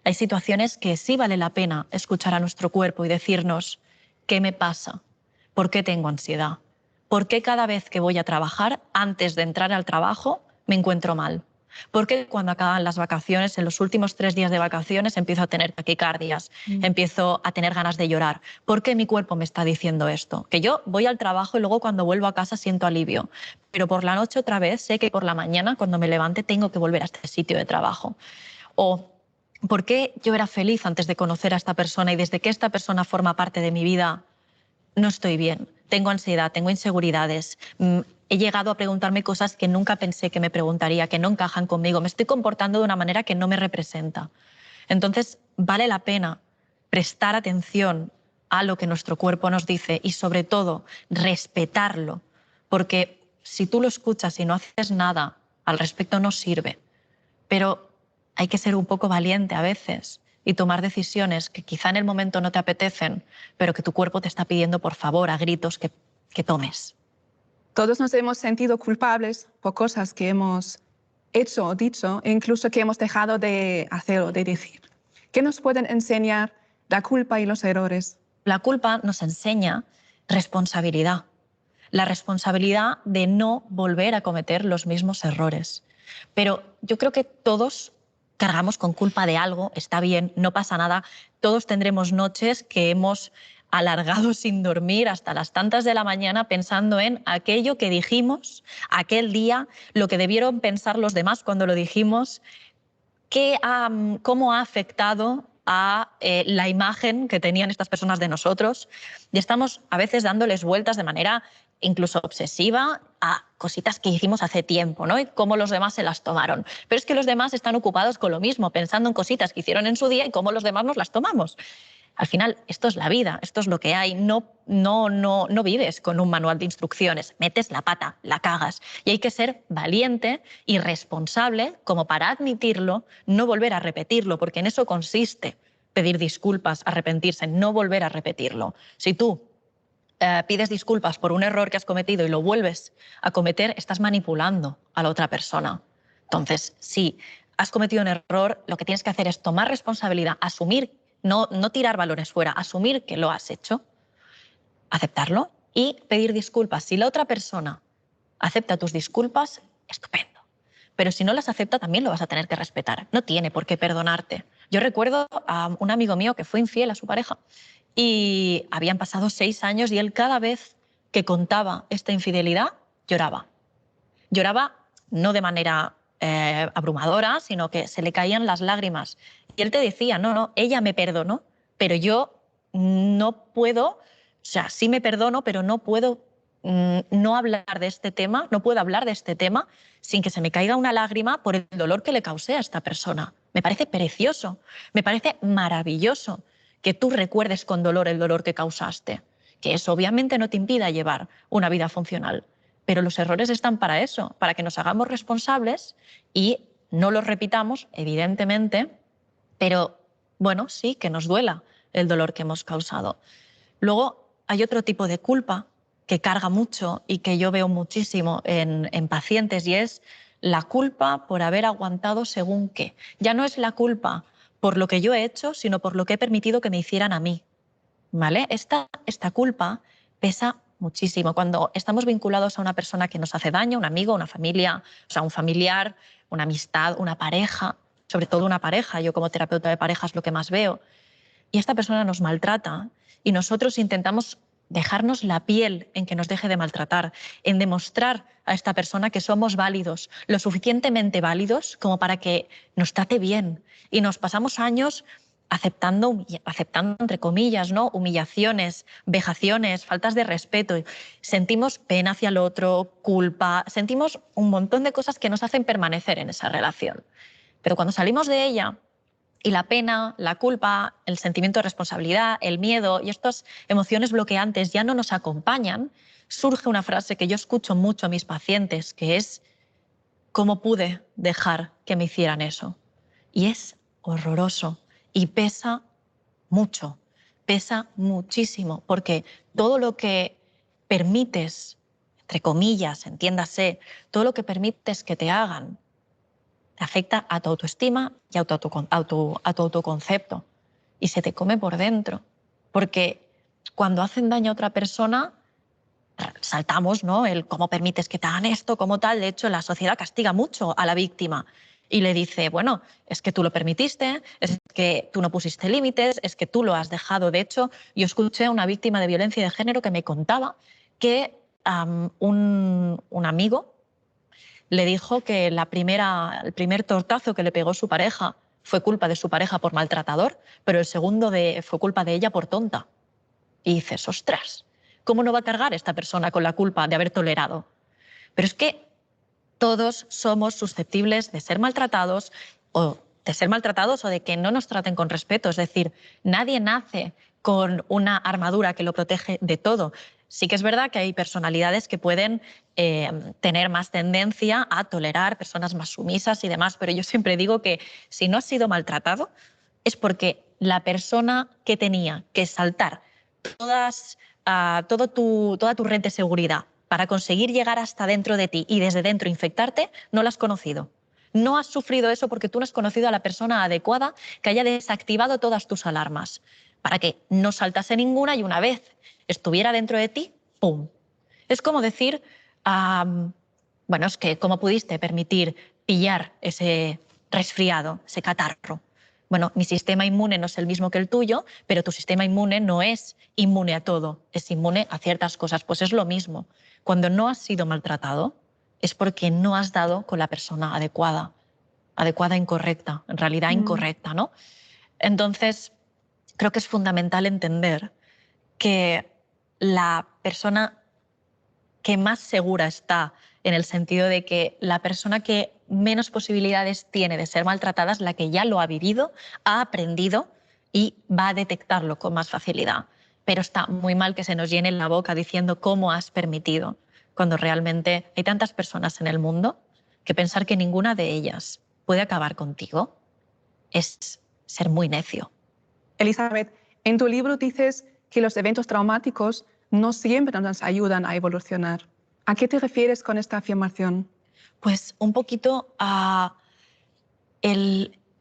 Hay situaciones que sí vale la pena escuchar a nuestro cuerpo y decirnos, ¿qué me pasa? ¿Por qué tengo ansiedad? ¿Por qué cada vez que voy a trabajar, antes de entrar al trabajo, me encuentro mal? ¿Por qué cuando acaban las vacaciones, en los últimos 3 días de vacaciones, empiezo a tener taquicardias, empiezo a tener ganas de llorar? ¿Por qué mi cuerpo me está diciendo esto? Que yo voy al trabajo y luego cuando vuelvo a casa siento alivio, pero por la noche otra vez sé que por la mañana, cuando me levante, tengo que volver a este sitio de trabajo. O ¿por qué yo era feliz antes de conocer a esta persona y desde que esta persona forma parte de mi vida no estoy bien? Tengo ansiedad, tengo inseguridades. He llegado a preguntarme cosas que nunca pensé que me preguntaría, que no encajan conmigo. Me estoy comportando de una manera que no me representa. Entonces, vale la pena prestar atención a lo que nuestro cuerpo nos dice y, sobre todo, respetarlo. Porque si tú lo escuchas y no haces nada al respecto, no sirve. Pero hay que ser un poco valiente a veces y tomar decisiones que quizá en el momento no te apetecen, pero que tu cuerpo te está pidiendo por favor a gritos que tomes. Todos nos hemos sentido culpables por cosas que hemos hecho o dicho, e incluso que hemos dejado de hacer o de decir. ¿Qué nos pueden enseñar la culpa y los errores? La culpa nos enseña responsabilidad. La responsabilidad de no volver a cometer los mismos errores. Pero yo creo que todos cargamos con culpa de algo, está bien, no pasa nada. Todos tendremos noches que hemos alargado sin dormir hasta las tantas de la mañana pensando en aquello que dijimos aquel día, lo que debieron pensar los demás cuando lo dijimos, cómo ha afectado a la imagen que tenían estas personas de nosotros. Y estamos a veces dándoles vueltas de manera incluso obsesiva a cositas que hicimos hace tiempo, ¿no? Y cómo los demás se las tomaron. Pero es que los demás están ocupados con lo mismo, pensando en cositas que hicieron en su día y cómo los demás nos las tomamos. Al final, esto es la vida, esto es lo que hay. No vives con un manual de instrucciones, metes la pata, la cagas. Y hay que ser valiente y responsable como para admitirlo, no volver a repetirlo, porque en eso consiste pedir disculpas, arrepentirse, no volver a repetirlo. Si tú pides disculpas por un error que has cometido y lo vuelves a cometer, estás manipulando a la otra persona. Entonces, si has cometido un error, lo que tienes que hacer es tomar responsabilidad, asumir, no tirar balones fuera, asumir que lo has hecho, aceptarlo y pedir disculpas. Si la otra persona acepta tus disculpas, estupendo. Pero si no las acepta, también lo vas a tener que respetar. No tiene por qué perdonarte. Yo recuerdo a un amigo mío que fue infiel a su pareja y habían pasado 6 años y él cada vez que contaba esta infidelidad lloraba. Lloraba no de manera abrumadora, sino que se le caían las lágrimas. Y él te decía, no, ella me perdonó, pero yo no puedo, o sea, sí me perdono, pero no puedo no hablar de este tema, no puedo hablar de este tema sin que se me caiga una lágrima por el dolor que le causé a esta persona. Me parece precioso, me parece maravilloso que tú recuerdes con dolor el dolor que causaste, que eso obviamente no te impida llevar una vida funcional. Pero los errores están para eso, para que nos hagamos responsables y no los repitamos, evidentemente, pero bueno, sí, que nos duela el dolor que hemos causado. Luego hay otro tipo de culpa que carga mucho y que yo veo muchísimo en pacientes y es la culpa por haber aguantado según qué. Ya no es la culpa por lo que yo he hecho, sino por lo que he permitido que me hicieran a mí. ¿Vale? Esta culpa pesa muchísimo cuando estamos vinculados a una persona que nos hace daño, un amigo, una familia, o sea, un familiar, una amistad, una pareja, sobre todo una pareja. Yo como terapeuta de pareja es lo que más veo. Y esta persona nos maltrata y nosotros intentamos dejarnos la piel en que nos deje de maltratar, en demostrar a esta persona que somos válidos, lo suficientemente válidos como para que nos trate bien. Y nos pasamos años aceptando entre comillas, ¿no? Humillaciones, vejaciones, faltas de respeto. Sentimos pena hacia el otro, culpa, sentimos un montón de cosas que nos hacen permanecer en esa relación. Pero cuando salimos de ella y la pena, la culpa, el sentimiento de responsabilidad, el miedo y estas emociones bloqueantes ya no nos acompañan, surge una frase que yo escucho mucho a mis pacientes, que es ¿cómo pude dejar que me hicieran eso? Y es horroroso. Y pesa mucho, pesa muchísimo, porque todo lo que permites, entre comillas, entiéndase, todo lo que permites que te hagan, te afecta a tu autoestima y a tu autoconcepto. Y se te come por dentro. Porque cuando hacen daño a otra persona, saltamos, ¿no? El cómo permites que te hagan esto, como tal. De hecho, la sociedad castiga mucho a la víctima y le dice, bueno, es que tú lo permitiste, es que tú no pusiste límites, es que tú lo has dejado. De hecho, yo escuché a una víctima de violencia de género que me contaba que un amigo le dijo que el primer tortazo que le pegó su pareja fue culpa de su pareja por maltratador, pero el segundo fue culpa de ella por tonta. Y dices, ostras, ¿cómo no va a cargar esta persona con la culpa de haber tolerado? Pero es que todos somos susceptibles de ser maltratados o de que no nos traten con respeto. Es decir, nadie nace con una armadura que lo protege de todo. Sí que es verdad que hay personalidades que pueden tener más tendencia a tolerar personas más sumisas y demás, pero yo siempre digo que si no has sido maltratado es porque la persona que tenía que saltar toda tu red de seguridad para conseguir llegar hasta dentro de ti y desde dentro infectarte, no la has conocido. No has sufrido eso porque tú no has conocido a la persona adecuada que haya desactivado todas tus alarmas para que no saltase ninguna y una vez estuviera dentro de ti, ¡pum! Es como decir, bueno, es que ¿cómo pudiste permitir pillar ese resfriado, ese catarro? Bueno, mi sistema inmune no es el mismo que el tuyo, pero tu sistema inmune no es inmune a todo, es inmune a ciertas cosas. Pues es lo mismo. Cuando no has sido maltratado es porque no has dado con la persona adecuada. Adecuada, incorrecta, en realidad incorrecta, ¿no? Entonces, creo que es fundamental entender que la persona que más segura está, en el sentido de que la persona que menos posibilidades tiene de ser maltratada es la que ya lo ha vivido, ha aprendido y va a detectarlo con más facilidad. Pero está muy mal que se nos llene la boca diciendo cómo has permitido, cuando realmente hay tantas personas en el mundo que pensar que ninguna de ellas puede acabar contigo es ser muy necio. Elizabeth, en tu libro dices que los eventos traumáticos no siempre nos ayudan a evolucionar. ¿A qué te refieres con esta afirmación? Pues un poquito a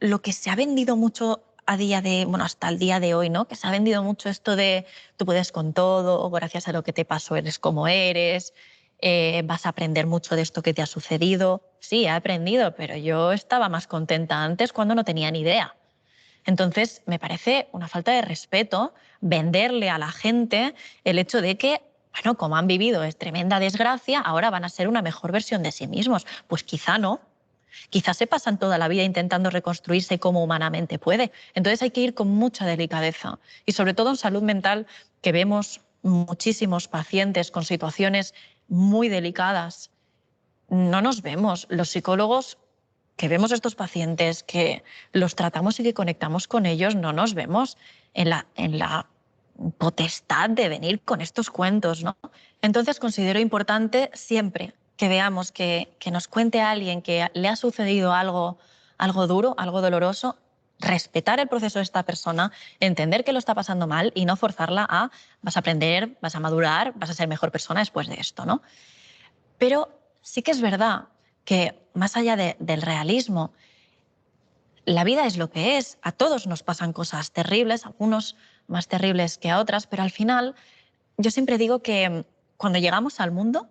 lo que se ha vendido mucho hasta el día de hoy, ¿no? Que se ha vendido mucho esto de tú puedes con todo, o gracias a lo que te pasó eres como eres, vas a aprender mucho de esto que te ha sucedido. Sí, he aprendido, pero yo estaba más contenta antes cuando no tenía ni idea. Entonces, me parece una falta de respeto venderle a la gente el hecho de que, bueno, como han vivido es tremenda desgracia, ahora van a ser una mejor versión de sí mismos. Pues quizá no. Quizás se pasan toda la vida intentando reconstruirse como humanamente puede. Entonces hay que ir con mucha delicadeza. Y sobre todo en salud mental, que vemos muchísimos pacientes con situaciones muy delicadas. No nos vemos. Los psicólogos que vemos estos pacientes, que los tratamos y que conectamos con ellos, no nos vemos en la potestad de venir con estos cuentos, ¿no? Entonces considero importante siempre que veamos que nos cuente a alguien que le ha sucedido algo duro, algo doloroso, respetar el proceso de esta persona, entender que lo está pasando mal y no forzarla a vas a aprender, vas a madurar, vas a ser mejor persona después de esto, ¿no? Pero sí que es verdad que más allá del realismo, la vida es lo que es. A todos nos pasan cosas terribles, algunos más terribles que a otras, pero al final yo siempre digo que cuando llegamos al mundo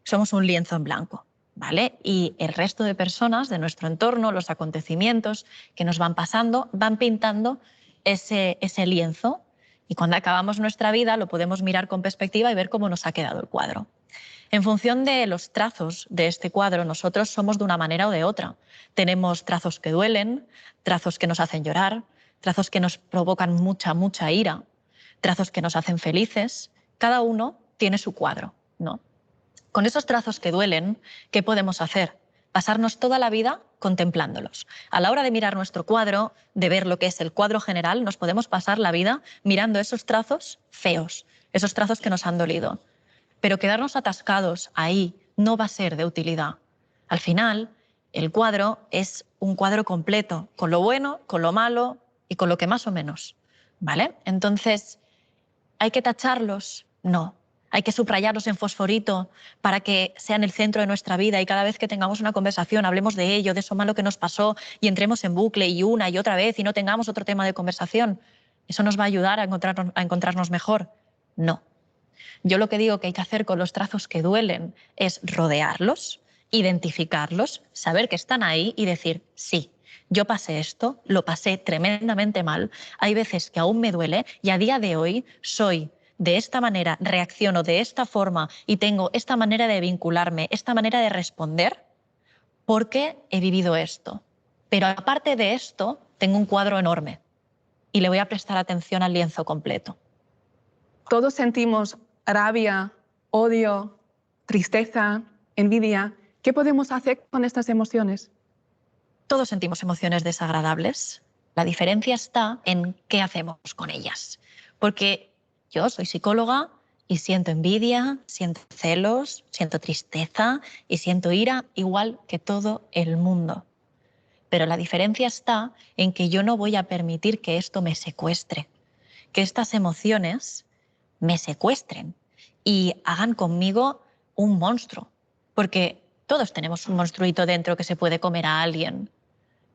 somos un lienzo en blanco, ¿vale? Y el resto de personas de nuestro entorno, los acontecimientos que nos van pasando, van pintando ese lienzo. Y cuando acabamos nuestra vida lo podemos mirar con perspectiva y ver cómo nos ha quedado el cuadro. En función de los trazos de este cuadro, nosotros somos de una manera o de otra. Tenemos trazos que duelen, trazos que nos hacen llorar, trazos que nos provocan mucha, mucha ira, trazos que nos hacen felices. Cada uno tiene su cuadro, ¿no? Con esos trazos que duelen, ¿qué podemos hacer? Pasarnos toda la vida contemplándolos. A la hora de mirar nuestro cuadro, de ver lo que es el cuadro general, nos podemos pasar la vida mirando esos trazos feos, esos trazos que nos han dolido. Pero quedarnos atascados ahí no va a ser de utilidad. Al final, el cuadro es un cuadro completo, con lo bueno, con lo malo y con lo que más o menos, ¿vale? Entonces, ¿hay que tacharlos? No. Hay que subrayarlos en fosforito para que sean el centro de nuestra vida y cada vez que tengamos una conversación hablemos de ello, de eso malo que nos pasó y entremos en bucle y una y otra vez y no tengamos otro tema de conversación. ¿Eso nos va a ayudar a encontrarnos mejor? No. Yo lo que digo que hay que hacer con los trazos que duelen es rodearlos, identificarlos, saber que están ahí y decir, sí, yo pasé esto, lo pasé tremendamente mal, hay veces que aún me duele y a día de hoy soy de esta manera, reacciono de esta forma y tengo esta manera de vincularme, esta manera de responder porque he vivido esto. Pero aparte de esto, tengo un cuadro enorme y le voy a prestar atención al lienzo completo. Todos sentimos rabia, odio, tristeza, envidia. ¿Qué podemos hacer con estas emociones? Todos sentimos emociones desagradables. La diferencia está en qué hacemos con ellas. Porque yo soy psicóloga y siento envidia, siento celos, siento tristeza y siento ira igual que todo el mundo. Pero la diferencia está en que yo no voy a permitir que esto me secuestre, que estas emociones me secuestren y hagan conmigo un monstruo. Porque todos tenemos un monstruito dentro que se puede comer a alguien.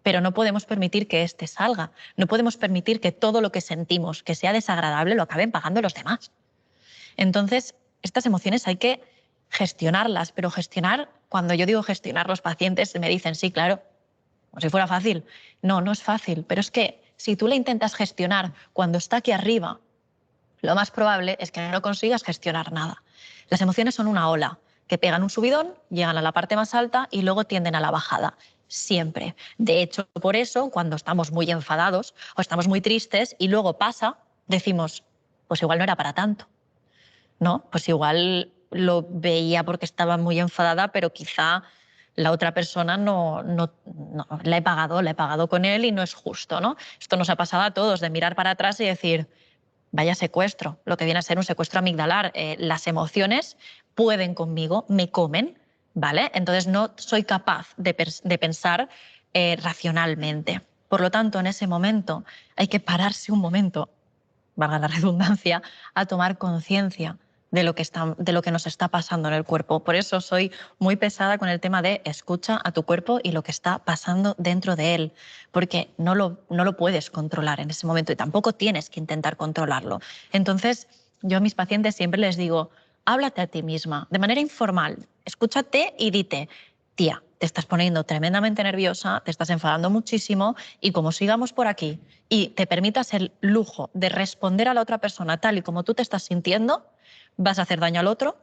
Pero no podemos permitir que éste salga. No podemos permitir que todo lo que sentimos, que sea desagradable, lo acaben pagando los demás. Entonces, estas emociones hay que gestionarlas, pero gestionar, cuando yo digo gestionar, los pacientes me dicen, sí, claro, como si fuera fácil. No, no es fácil, pero es que si tú la intentas gestionar cuando está aquí arriba, lo más probable es que no consigas gestionar nada. Las emociones son una ola que pegan un subidón, llegan a la parte más alta y luego tienden a la bajada. Siempre. De hecho, por eso, cuando estamos muy enfadados o estamos muy tristes y luego pasa, decimos, pues igual no era para tanto. ¿No? Pues igual lo veía porque estaba muy enfadada, pero quizá la otra persona no la he pagado con él y no es justo, ¿no? Esto nos ha pasado a todos, de mirar para atrás y decir, vaya secuestro, lo que viene a ser un secuestro amigdalar. Las emociones pueden conmigo, me comen, ¿vale? Entonces no soy capaz de pensar racionalmente. Por lo tanto, en ese momento hay que pararse un momento, valga la redundancia, a tomar conciencia de lo que nos está pasando en el cuerpo. Por eso soy muy pesada con el tema de escucha a tu cuerpo y lo que está pasando dentro de él, porque no lo puedes controlar en ese momento y tampoco tienes que intentar controlarlo. Entonces, yo a mis pacientes siempre les digo, háblate a ti misma, de manera informal, escúchate y dite, tía, te estás poniendo tremendamente nerviosa, te estás enfadando muchísimo y como sigamos por aquí y te permitas el lujo de responder a la otra persona tal y como tú te estás sintiendo, vas a hacer daño al otro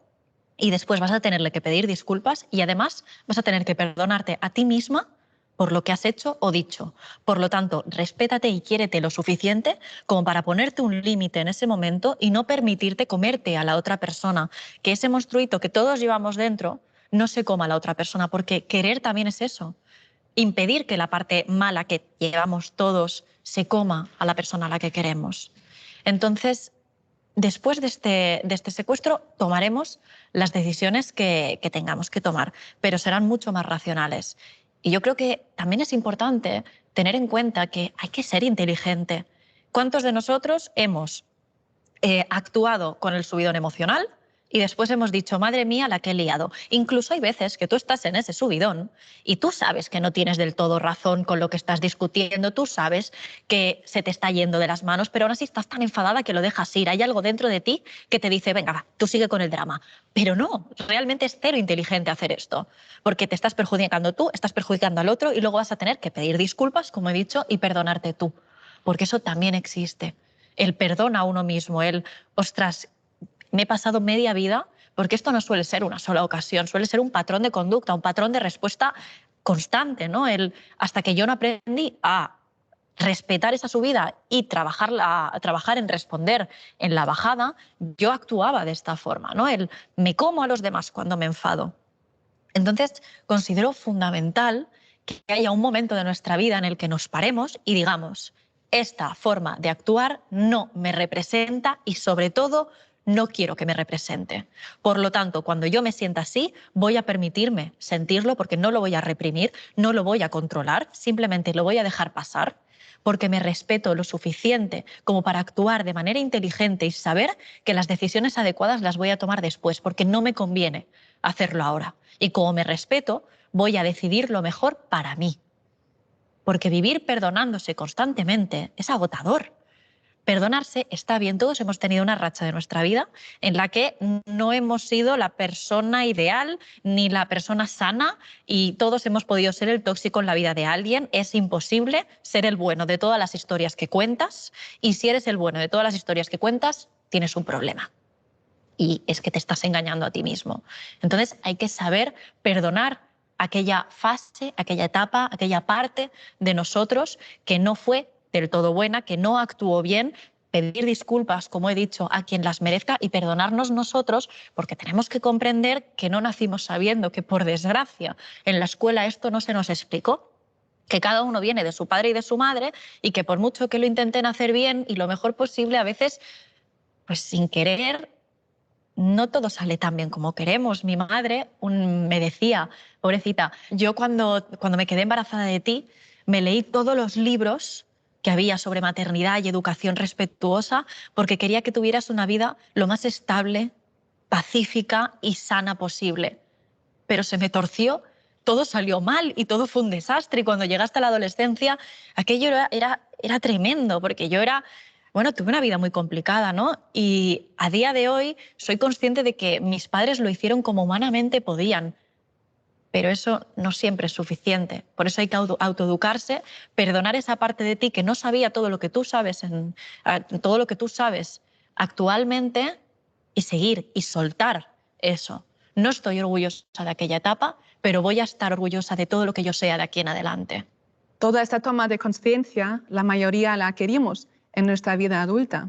y después vas a tenerle que pedir disculpas y además vas a tener que perdonarte a ti misma por lo que has hecho o dicho. Por lo tanto, respétate y quiérete lo suficiente como para ponerte un límite en ese momento y no permitirte comerte a la otra persona, que ese monstruito que todos llevamos dentro no se coma a la otra persona, porque querer también es eso, impedir que la parte mala que llevamos todos se coma a la persona a la que queremos. Entonces, después de este secuestro tomaremos las decisiones que tengamos que tomar, pero serán mucho más racionales. Y yo creo que también es importante tener en cuenta que hay que ser inteligente. ¿Cuántos de nosotros hemos actuado con el subidón emocional y después hemos dicho, madre mía, la que he liado? Incluso hay veces que tú estás en ese subidón y tú sabes que no tienes del todo razón con lo que estás discutiendo, tú sabes que se te está yendo de las manos, pero aún así estás tan enfadada que lo dejas ir. Hay algo dentro de ti que te dice, venga, va, tú sigue con el drama. Pero no, realmente es cero inteligente hacer esto, porque te estás perjudicando tú, estás perjudicando al otro y luego vas a tener que pedir disculpas, como he dicho, y perdonarte tú, porque eso también existe. El perdón a uno mismo, el, ostras, me he pasado media vida, porque esto no suele ser una sola ocasión, suele ser un patrón de conducta, un patrón de respuesta constante, ¿no? Hasta que yo no aprendí a respetar esa subida y trabajar en responder en la bajada, yo actuaba de esta forma, ¿no? Me como a los demás cuando me enfado. Entonces, considero fundamental que haya un momento de nuestra vida en el que nos paremos y digamos, esta forma de actuar no me representa y, sobre todo, no quiero que me represente. Por lo tanto, cuando yo me sienta así, voy a permitirme sentirlo porque no lo voy a reprimir, no lo voy a controlar, simplemente lo voy a dejar pasar, porque me respeto lo suficiente como para actuar de manera inteligente y saber que las decisiones adecuadas las voy a tomar después, porque no me conviene hacerlo ahora. Y como me respeto, voy a decidir lo mejor para mí. Porque vivir perdonándose constantemente es agotador. Perdonarse está bien, todos hemos tenido una racha de nuestra vida en la que no hemos sido la persona ideal ni la persona sana y todos hemos podido ser el tóxico en la vida de alguien. Es imposible ser el bueno de todas las historias que cuentas y si eres el bueno de todas las historias que cuentas, tienes un problema. Y es que te estás engañando a ti mismo. Entonces hay que saber perdonar aquella fase, aquella etapa, aquella parte de nosotros que no fue del todo buena, que no actuó bien, pedir disculpas, como he dicho, a quien las merezca y perdonarnos nosotros, porque tenemos que comprender que no nacimos sabiendo que, por desgracia, en la escuela esto no se nos explicó, que cada uno viene de su padre y de su madre y que por mucho que lo intenten hacer bien y lo mejor posible, a veces, pues sin querer, no todo sale tan bien como queremos. Mi madre me decía, pobrecita, yo cuando me quedé embarazada de ti, me leí todos los libros que había sobre maternidad y educación respetuosa porque quería que tuvieras una vida lo más estable, pacífica y sana posible. Pero se me torció, todo salió mal y todo fue un desastre. Y cuando llegaste a la adolescencia, aquello era tremendo porque yo tuve una vida muy complicada, ¿no? Y a día de hoy soy consciente de que mis padres lo hicieron como humanamente podían. Pero eso no siempre es suficiente. Por eso hay que autoeducarse, perdonar esa parte de ti que no sabía todo lo que tú sabes, todo lo que tú sabes actualmente y seguir y soltar eso. No estoy orgullosa de aquella etapa, pero voy a estar orgullosa de todo lo que yo sea de aquí en adelante. Toda esta toma de conciencia, la mayoría la adquirimos en nuestra vida adulta.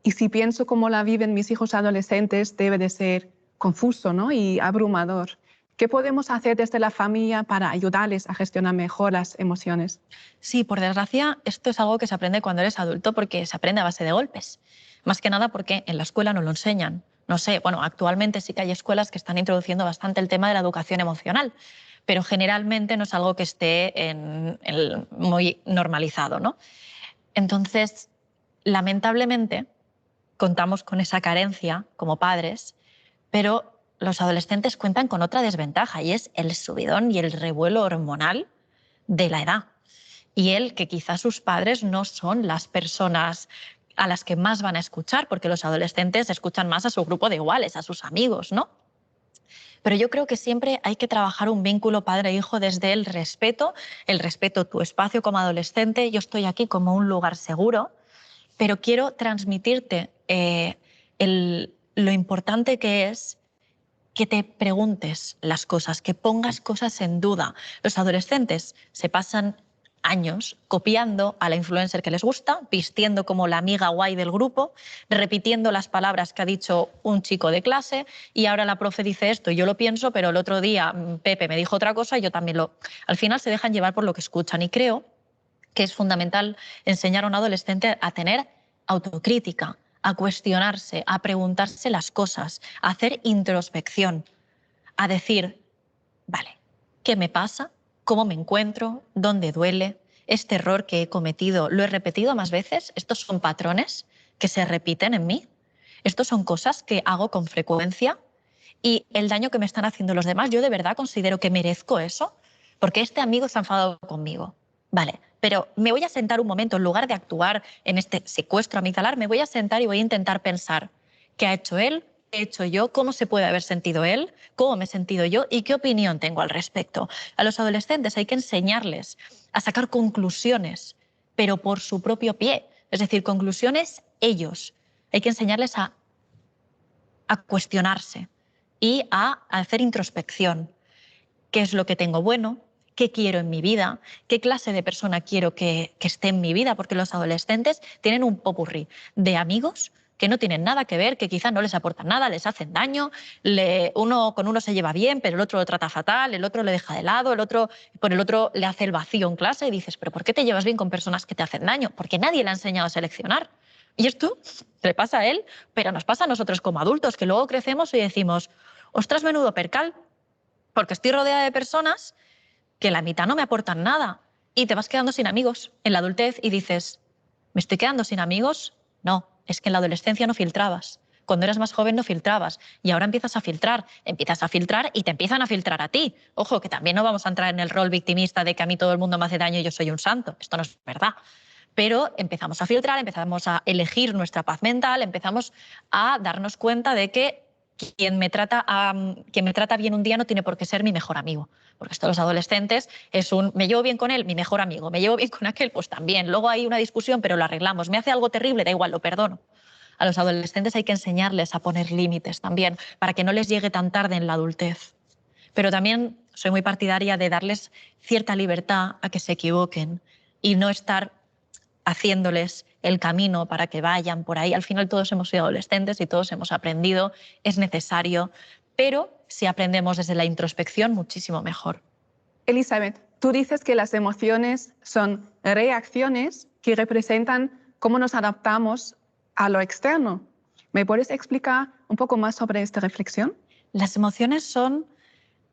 Y si pienso cómo la viven mis hijos adolescentes, debe de ser confuso, ¿no? Y abrumador. ¿Qué podemos hacer desde la familia para ayudarles a gestionar mejor las emociones? Sí, por desgracia, esto es algo que se aprende cuando eres adulto porque se aprende a base de golpes. Más que nada porque en la escuela no lo enseñan. No sé, actualmente sí que hay escuelas que están introduciendo bastante el tema de la educación emocional, pero generalmente no es algo que esté muy normalizado, ¿no? Entonces, lamentablemente, contamos con esa carencia como padres, pero los adolescentes cuentan con otra desventaja y es el subidón y el revuelo hormonal de la edad. Y que quizás sus padres no son las personas a las que más van a escuchar, porque los adolescentes escuchan más a su grupo de iguales, a sus amigos, ¿no? Pero yo creo que siempre hay que trabajar un vínculo padre-hijo desde el respeto, tu espacio como adolescente. Yo estoy aquí como un lugar seguro, pero quiero transmitirte lo importante que es que te preguntes las cosas, que pongas cosas en duda. Los adolescentes se pasan años copiando a la influencer que les gusta, vistiendo como la amiga guay del grupo, repitiendo las palabras que ha dicho un chico de clase y ahora la profe dice esto y yo lo pienso, pero el otro día Pepe me dijo otra cosa y yo también lo... Al final se dejan llevar por lo que escuchan y creo que es fundamental enseñar a un adolescente a tener autocrítica, a cuestionarse, a preguntarse las cosas, a hacer introspección, a decir, vale, ¿qué me pasa? ¿Cómo me encuentro? ¿Dónde duele? ¿Este error que he cometido lo he repetido más veces? ¿Estos son patrones que se repiten en mí? ¿Estos son cosas que hago con frecuencia? ¿Y el daño que me están haciendo los demás, yo de verdad considero que merezco eso? Porque este amigo se ha enfadado conmigo. Vale, pero me voy a sentar un momento, en lugar de actuar en este secuestro amicalar, me voy a sentar y voy a intentar pensar qué ha hecho él, qué he hecho yo, cómo se puede haber sentido él, cómo me he sentido yo y qué opinión tengo al respecto. A los adolescentes hay que enseñarles a sacar conclusiones, pero por su propio pie. Es decir, conclusiones ellos. Hay que enseñarles a cuestionarse y a hacer introspección. ¿Qué es lo que tengo bueno? ¿Qué quiero en mi vida? ¿Qué clase de persona quiero que esté en mi vida? Porque los adolescentes tienen un popurrí de amigos que no tienen nada que ver, que quizás no les aportan nada, les hacen daño, uno con uno se lleva bien, pero el otro lo trata fatal, el otro le deja de lado, por el otro le hace el vacío en clase y dices, ¿pero por qué te llevas bien con personas que te hacen daño? Porque nadie le ha enseñado a seleccionar. Y esto le pasa a él, pero nos pasa a nosotros como adultos, que luego crecemos y decimos, ostras, menudo percal, porque estoy rodeada de personas que la mitad no me aportan nada y te vas quedando sin amigos en la adultez y dices, ¿me estoy quedando sin amigos? No, es que en la adolescencia no filtrabas. Cuando eras más joven no filtrabas y ahora empiezas a filtrar y te empiezan a filtrar a ti. Ojo, que también no vamos a entrar en el rol victimista de que a mí todo el mundo me hace daño y yo soy un santo. Esto no es verdad. Pero empezamos a filtrar, empezamos a elegir nuestra paz mental, empezamos a darnos cuenta de que quien me trata bien un día no tiene por qué ser mi mejor amigo. Porque esto los adolescentes es me llevo bien con él, mi mejor amigo, me llevo bien con aquel, pues también. Luego hay una discusión, pero lo arreglamos. Me hace algo terrible, da igual, lo perdono. A los adolescentes hay que enseñarles a poner límites también, para que no les llegue tan tarde en la adultez. Pero también soy muy partidaria de darles cierta libertad a que se equivoquen y no estar haciéndoles el camino para que vayan por ahí. Al final todos hemos sido adolescentes y todos hemos aprendido, es necesario, pero si aprendemos desde la introspección, muchísimo mejor. Elizabeth, tú dices que las emociones son reacciones que representan cómo nos adaptamos a lo externo. ¿Me puedes explicar un poco más sobre esta reflexión? Las emociones son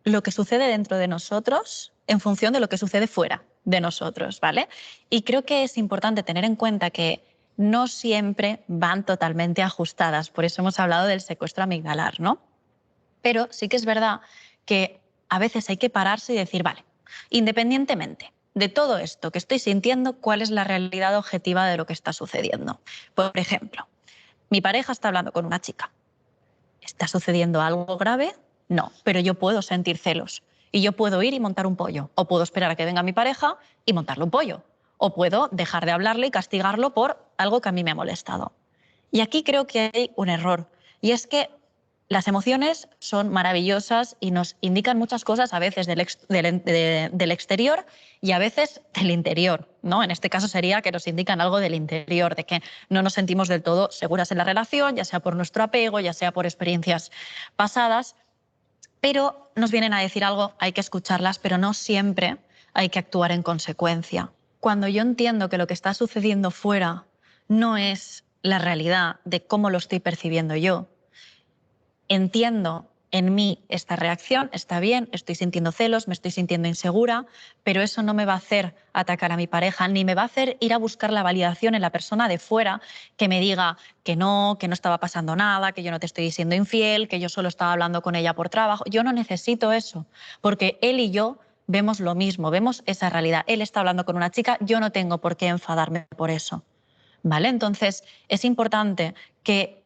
lo que sucede dentro de nosotros en función de lo que sucede fuera de nosotros, ¿vale? Y creo que es importante tener en cuenta que no siempre van totalmente ajustadas. Por eso hemos hablado del secuestro amigdalar, ¿no? Pero sí que es verdad que a veces hay que pararse y decir, vale, independientemente de todo esto que estoy sintiendo, ¿cuál es la realidad objetiva de lo que está sucediendo? Por ejemplo, mi pareja está hablando con una chica. ¿Está sucediendo algo grave? No, pero yo puedo sentir celos y yo puedo ir y montar un pollo, o puedo esperar a que venga mi pareja y montarle un pollo, o puedo dejar de hablarle y castigarlo por algo que a mí me ha molestado. Y aquí creo que hay un error, y es que las emociones son maravillosas y nos indican muchas cosas, a veces del exterior y a veces del interior, ¿no? En este caso sería que nos indican algo del interior, de que no nos sentimos del todo seguras en la relación, ya sea por nuestro apego, ya sea por experiencias pasadas, pero nos vienen a decir algo, hay que escucharlas, pero no siempre hay que actuar en consecuencia. Cuando yo entiendo que lo que está sucediendo fuera no es la realidad de cómo lo estoy percibiendo yo, entiendo en mí esta reacción, está bien, estoy sintiendo celos, me estoy sintiendo insegura, pero eso no me va a hacer atacar a mi pareja, ni me va a hacer ir a buscar la validación en la persona de fuera que me diga que no estaba pasando nada, que yo no te estoy siendo infiel, que yo solo estaba hablando con ella por trabajo. Yo no necesito eso, porque él y yo vemos lo mismo, vemos esa realidad. Él está hablando con una chica, yo no tengo por qué enfadarme por eso, ¿vale? Entonces, es importante que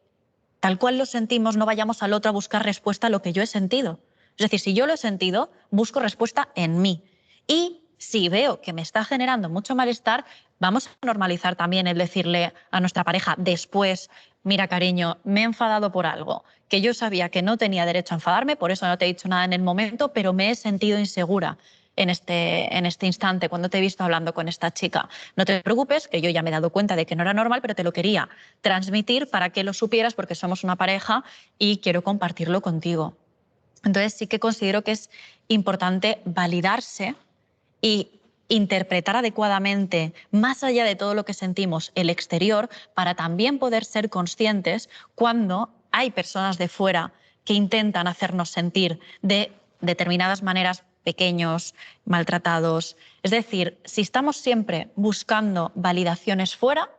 tal cual lo sentimos, no vayamos al otro a buscar respuesta a lo que yo he sentido. Es decir, si yo lo he sentido, busco respuesta en mí. Y si veo que me está generando mucho malestar, vamos a normalizar también el decirle a nuestra pareja después, mira, cariño, me he enfadado por algo, que yo sabía que no tenía derecho a enfadarme, por eso no te he dicho nada en el momento, pero me he sentido insegura en este instante, cuando te he visto hablando con esta chica. No te preocupes, que yo ya me he dado cuenta de que no era normal, pero te lo quería transmitir para que lo supieras porque somos una pareja y quiero compartirlo contigo. Entonces sí que considero que es importante validarse y interpretar adecuadamente, más allá de todo lo que sentimos, el exterior, para también poder ser conscientes cuando hay personas de fuera que intentan hacernos sentir de determinadas maneras pequeños, maltratados. Es decir, si estamos siempre buscando validaciones fuera,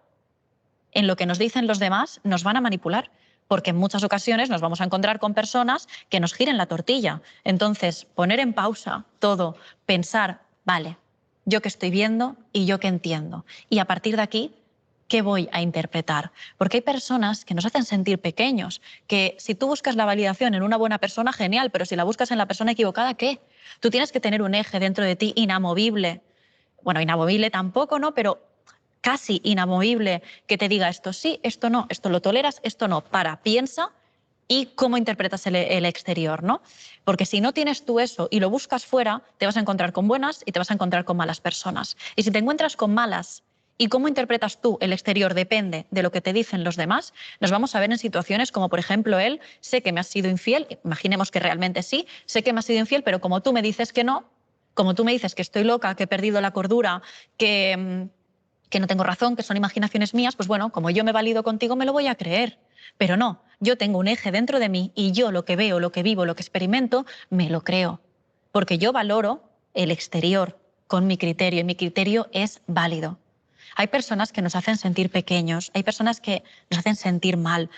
en lo que nos dicen los demás, nos van a manipular, porque en muchas ocasiones nos vamos a encontrar con personas que nos giren la tortilla. Entonces, poner en pausa todo, pensar, vale, yo qué estoy viendo y yo qué entiendo. Y a partir de aquí, ¿qué voy a interpretar? Porque hay personas que nos hacen sentir pequeños, que si tú buscas la validación en una buena persona, genial, pero si la buscas en la persona equivocada, ¿qué? Tú tienes que tener un eje dentro de ti inamovible. Bueno, inamovible tampoco, ¿no? Pero casi inamovible, que te diga esto sí, esto no, esto lo toleras, esto no. Piensa y cómo interpretas el exterior, ¿no? Porque si no tienes tú eso y lo buscas fuera, te vas a encontrar con buenas y te vas a encontrar con malas personas. Y si te encuentras con malas y cómo interpretas tú el exterior depende de lo que te dicen los demás, nos vamos a ver en situaciones como, por ejemplo, él, sé que me has sido infiel, imaginemos que realmente sí, sé que me has sido infiel, pero como tú me dices que no, como tú me dices que estoy loca, que he perdido la cordura, que no tengo razón, que son imaginaciones mías, pues bueno, como yo me valido contigo, me lo voy a creer. Pero no, yo tengo un eje dentro de mí y yo lo que veo, lo que vivo, lo que experimento, me lo creo. Porque yo valoro el exterior con mi criterio y mi criterio es válido. Hay personas que nos hacen sentir pequeños, hay personas que nos hacen sentir mal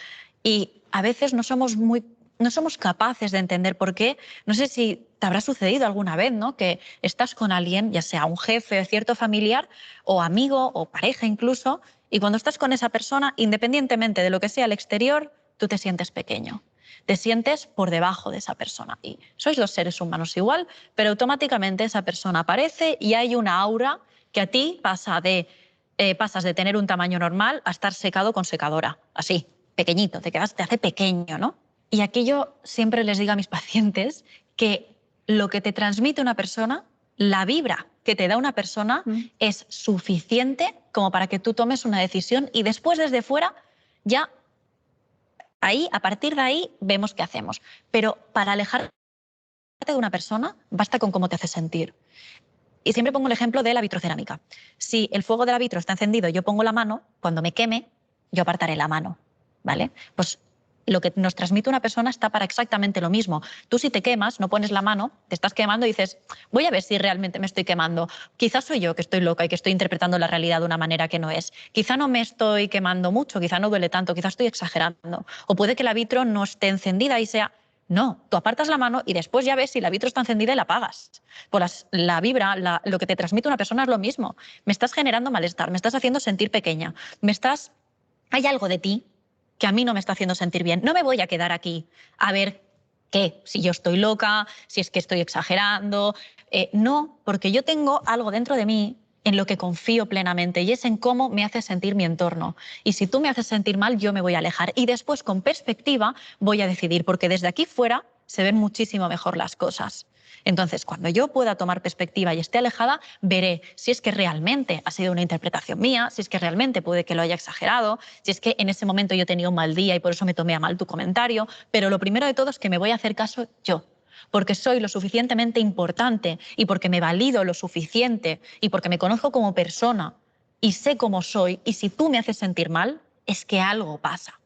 y a veces no somos capaces de entender por qué. No sé si te habrá sucedido alguna vez, ¿no? Que estás con alguien, ya sea un jefe, cierto familiar o amigo o pareja incluso, y cuando estás con esa persona, independientemente de lo que sea al exterior, tú te sientes pequeño. Te sientes por debajo de esa persona. Y sois dos seres humanos igual, pero automáticamente esa persona aparece y hay una aura que a ti pasas de tener un tamaño normal a estar secado con secadora. Así, pequeñito, te hace pequeño, ¿no? Y aquí yo siempre les digo a mis pacientes que lo que te transmite una persona, la vibra que te da una persona, es suficiente como para que tú tomes una decisión y después desde fuera ya ahí, a partir de ahí, vemos qué hacemos. Pero para alejarte de una persona, basta con cómo te hace sentir. Y siempre pongo el ejemplo de la vitrocerámica. Si el fuego de la vitro está encendido y yo pongo la mano, cuando me queme, yo apartaré la mano, ¿vale? Pues lo que nos transmite una persona está para exactamente lo mismo. Tú si te quemas, no pones la mano, te estás quemando y dices, voy a ver si realmente me estoy quemando. Quizás soy yo que estoy loca y que estoy interpretando la realidad de una manera que no es. Quizá no me estoy quemando mucho, quizá no duele tanto, quizá estoy exagerando. O puede que la vitro no esté encendida y sea... No, tú apartas la mano y después ya ves si la vitro está encendida y la apagas. Pues la vibra, lo que te transmite una persona es lo mismo. Me estás generando malestar, me estás haciendo sentir pequeña, hay algo de ti que a mí no me está haciendo sentir bien. No me voy a quedar aquí a ver qué, si yo estoy loca, si es que estoy exagerando. No, porque yo tengo algo dentro de mí en lo que confío plenamente y es en cómo me hace sentir mi entorno. Y si tú me haces sentir mal, yo me voy a alejar. Y después, con perspectiva, voy a decidir, porque desde aquí fuera se ven muchísimo mejor las cosas. Entonces, cuando yo pueda tomar perspectiva y esté alejada, veré si es que realmente ha sido una interpretación mía, si es que realmente puede que lo haya exagerado, si es que en ese momento yo tenía un mal día y por eso me tomé a mal tu comentario. Pero lo primero de todo es que me voy a hacer caso yo, porque soy lo suficientemente importante y porque me valido lo suficiente y porque me conozco como persona y sé cómo soy. Y si tú me haces sentir mal, es que algo pasa.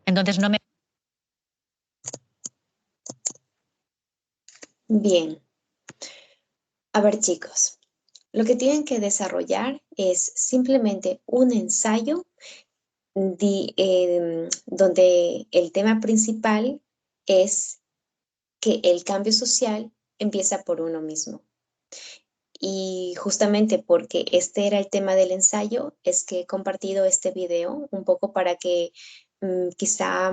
Entonces no me... Bien. A ver, chicos, lo que tienen que desarrollar es simplemente un ensayo donde el tema principal es que el cambio social empieza por uno mismo. Y justamente porque este era el tema del ensayo, es que he compartido este video un poco para que quizá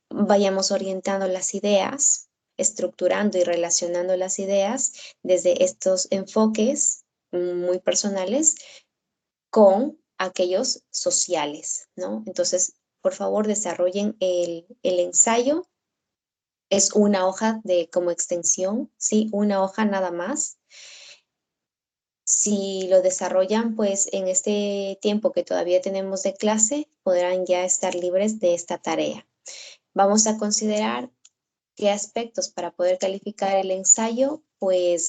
vayamos orientando las ideas, estructurando y relacionando las ideas desde estos enfoques muy personales con aquellos sociales, ¿no? Entonces, por favor, desarrollen el ensayo. Es una hoja como extensión, ¿sí? Una hoja nada más. Si lo desarrollan, pues en este tiempo que todavía tenemos de clase, podrán ya estar libres de esta tarea. Vamos a considerar qué aspectos para poder calificar el ensayo, pues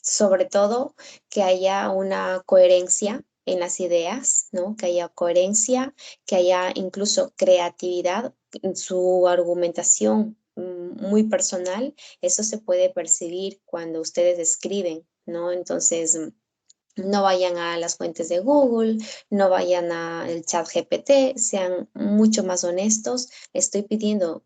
sobre todo que haya una coherencia en las ideas, ¿no? Que haya coherencia, que haya incluso creatividad en su argumentación muy personal. Eso se puede percibir cuando ustedes escriben, ¿no? Entonces, no vayan a las fuentes de Google, no vayan al chat GPT, sean mucho más honestos. Estoy pidiendo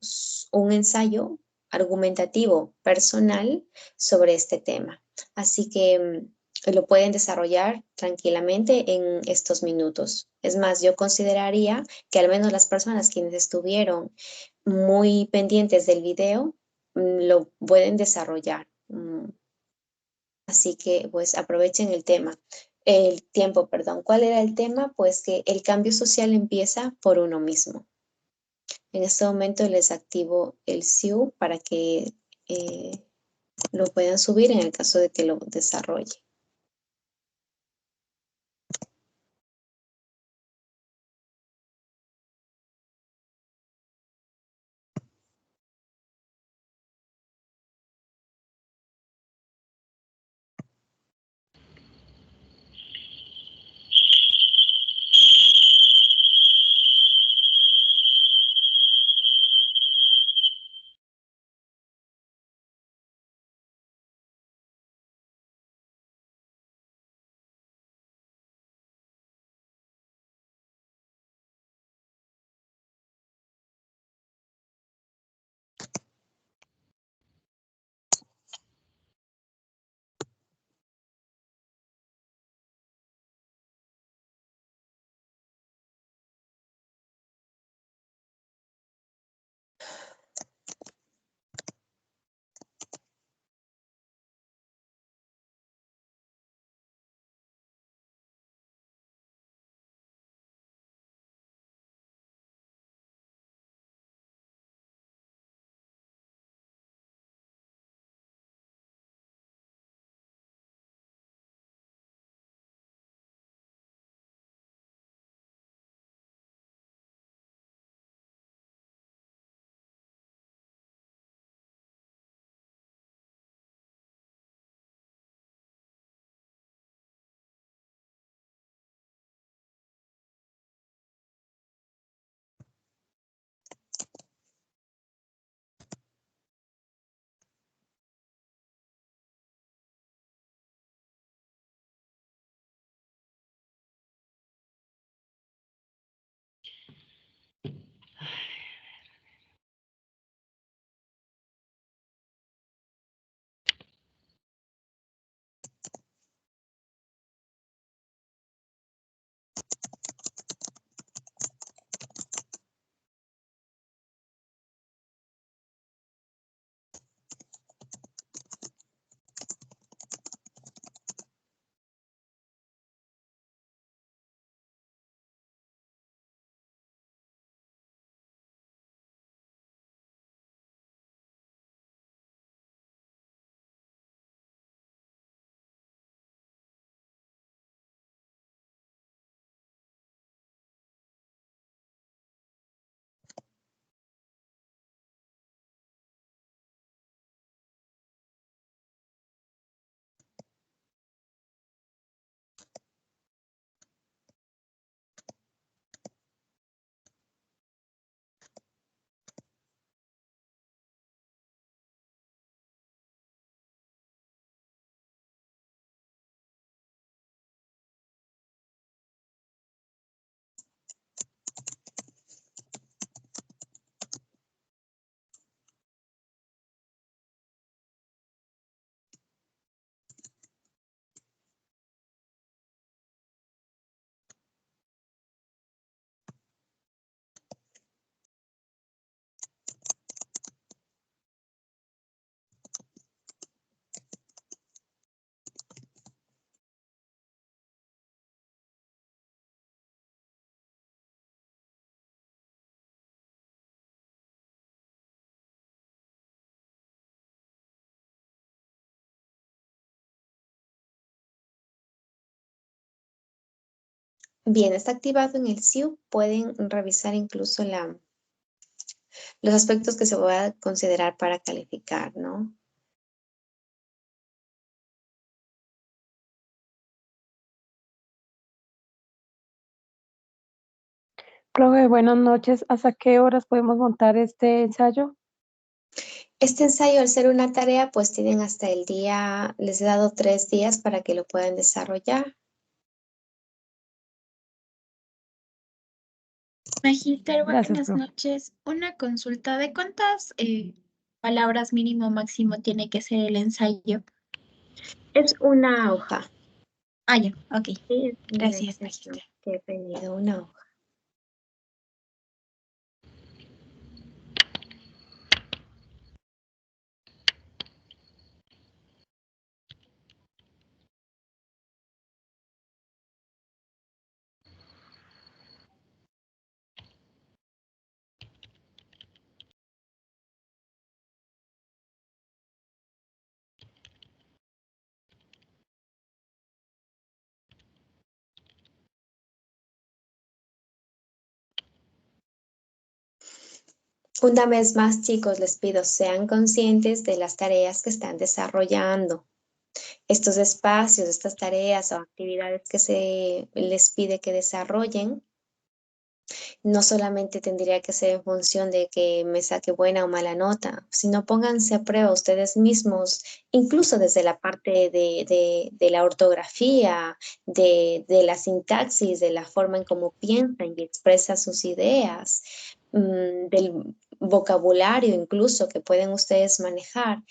un ensayo argumentativo personal sobre este tema. Así que lo pueden desarrollar tranquilamente en estos minutos. Es más, yo consideraría que al menos las personas quienes estuvieron muy pendientes del video lo pueden desarrollar. Así que pues aprovechen el tiempo, perdón. ¿Cuál era el tema? Pues que el cambio social empieza por uno mismo. En este momento les activo el SIU para que lo puedan subir en el caso de que lo desarrolle. Bien, está activado en el SIU. Pueden revisar incluso los aspectos que se va a considerar para calificar, ¿no? Profe, buenas noches. ¿Hasta qué horas podemos montar este ensayo? Este ensayo, al ser una tarea, pues tienen hasta el día, les he dado 3 días para que lo puedan desarrollar. Magíster, Gracias, buenas profe. noches. Una consulta, ¿de cuántas palabras mínimo máximo tiene que ser el ensayo? Es una hoja. Ah, ya, ok. Sí, es un Gracias, ejercicio magíster. que he pedido, una hoja. Una vez más, chicos, les pido sean conscientes de las tareas que están desarrollando. Estos espacios, estas tareas o actividades que se les pide que desarrollen, no solamente tendría que ser en función de que me saque buena o mala nota, sino pónganse a prueba ustedes mismos, incluso desde la parte de la ortografía, de la sintaxis, de la forma en cómo piensan y expresan sus ideas, del vocabulario incluso que pueden ustedes manejar.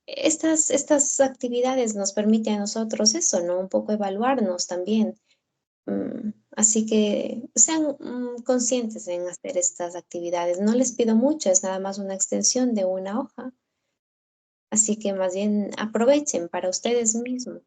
Estas actividades nos permiten a nosotros eso, ¿no? Un poco evaluarnos también. Así que sean conscientes en hacer estas actividades. No les pido mucho, es nada más una extensión de una hoja. Así que más bien aprovechen para ustedes mismos.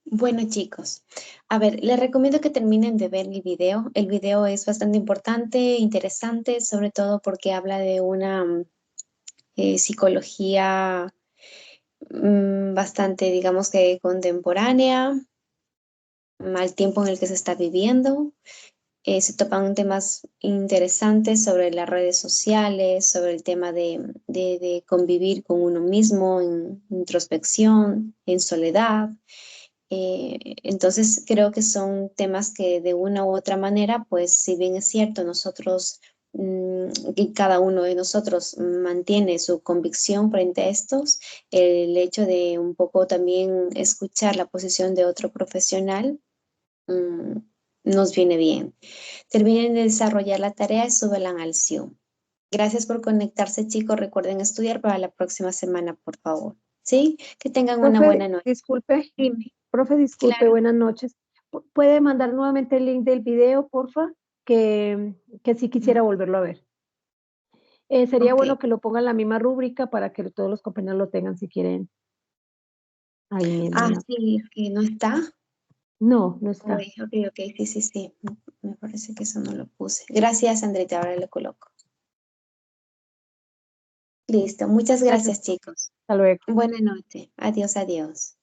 Bueno, chicos, a ver, les recomiendo que terminen de ver el video. El video es bastante importante, interesante, sobre todo porque habla de una psicología bastante, digamos que contemporánea, al tiempo en el que se está viviendo. Se topan temas interesantes sobre las redes sociales, sobre el tema de convivir con uno mismo en introspección, en soledad. Entonces creo que son temas que de una u otra manera, pues si bien es cierto, nosotros, y cada uno de nosotros mantiene su convicción frente a estos, el hecho de un poco también escuchar la posición de otro profesional, mm, nos viene bien. Terminen de desarrollar la tarea y súbelan al Zoom. Gracias por conectarse, chicos. Recuerden estudiar para la próxima semana, por favor. ¿Sí? Que tengan una buena noche. Disculpe, Dime. profe, disculpe, Claro. buenas noches. ¿Puede mandar nuevamente el link del video, porfa? Que sí quisiera volverlo a ver. Sería Ok. bueno que lo pongan en la misma rúbrica para que todos los compañeros lo tengan si quieren ahí mismo. Ah, sí, es que no está. No, no está. Uy, ok, sí. Me parece que eso no lo puse. Gracias, Andrita. Ahora lo coloco. Listo. Muchas gracias, chicos. Hasta luego. Buenas noches. Adiós.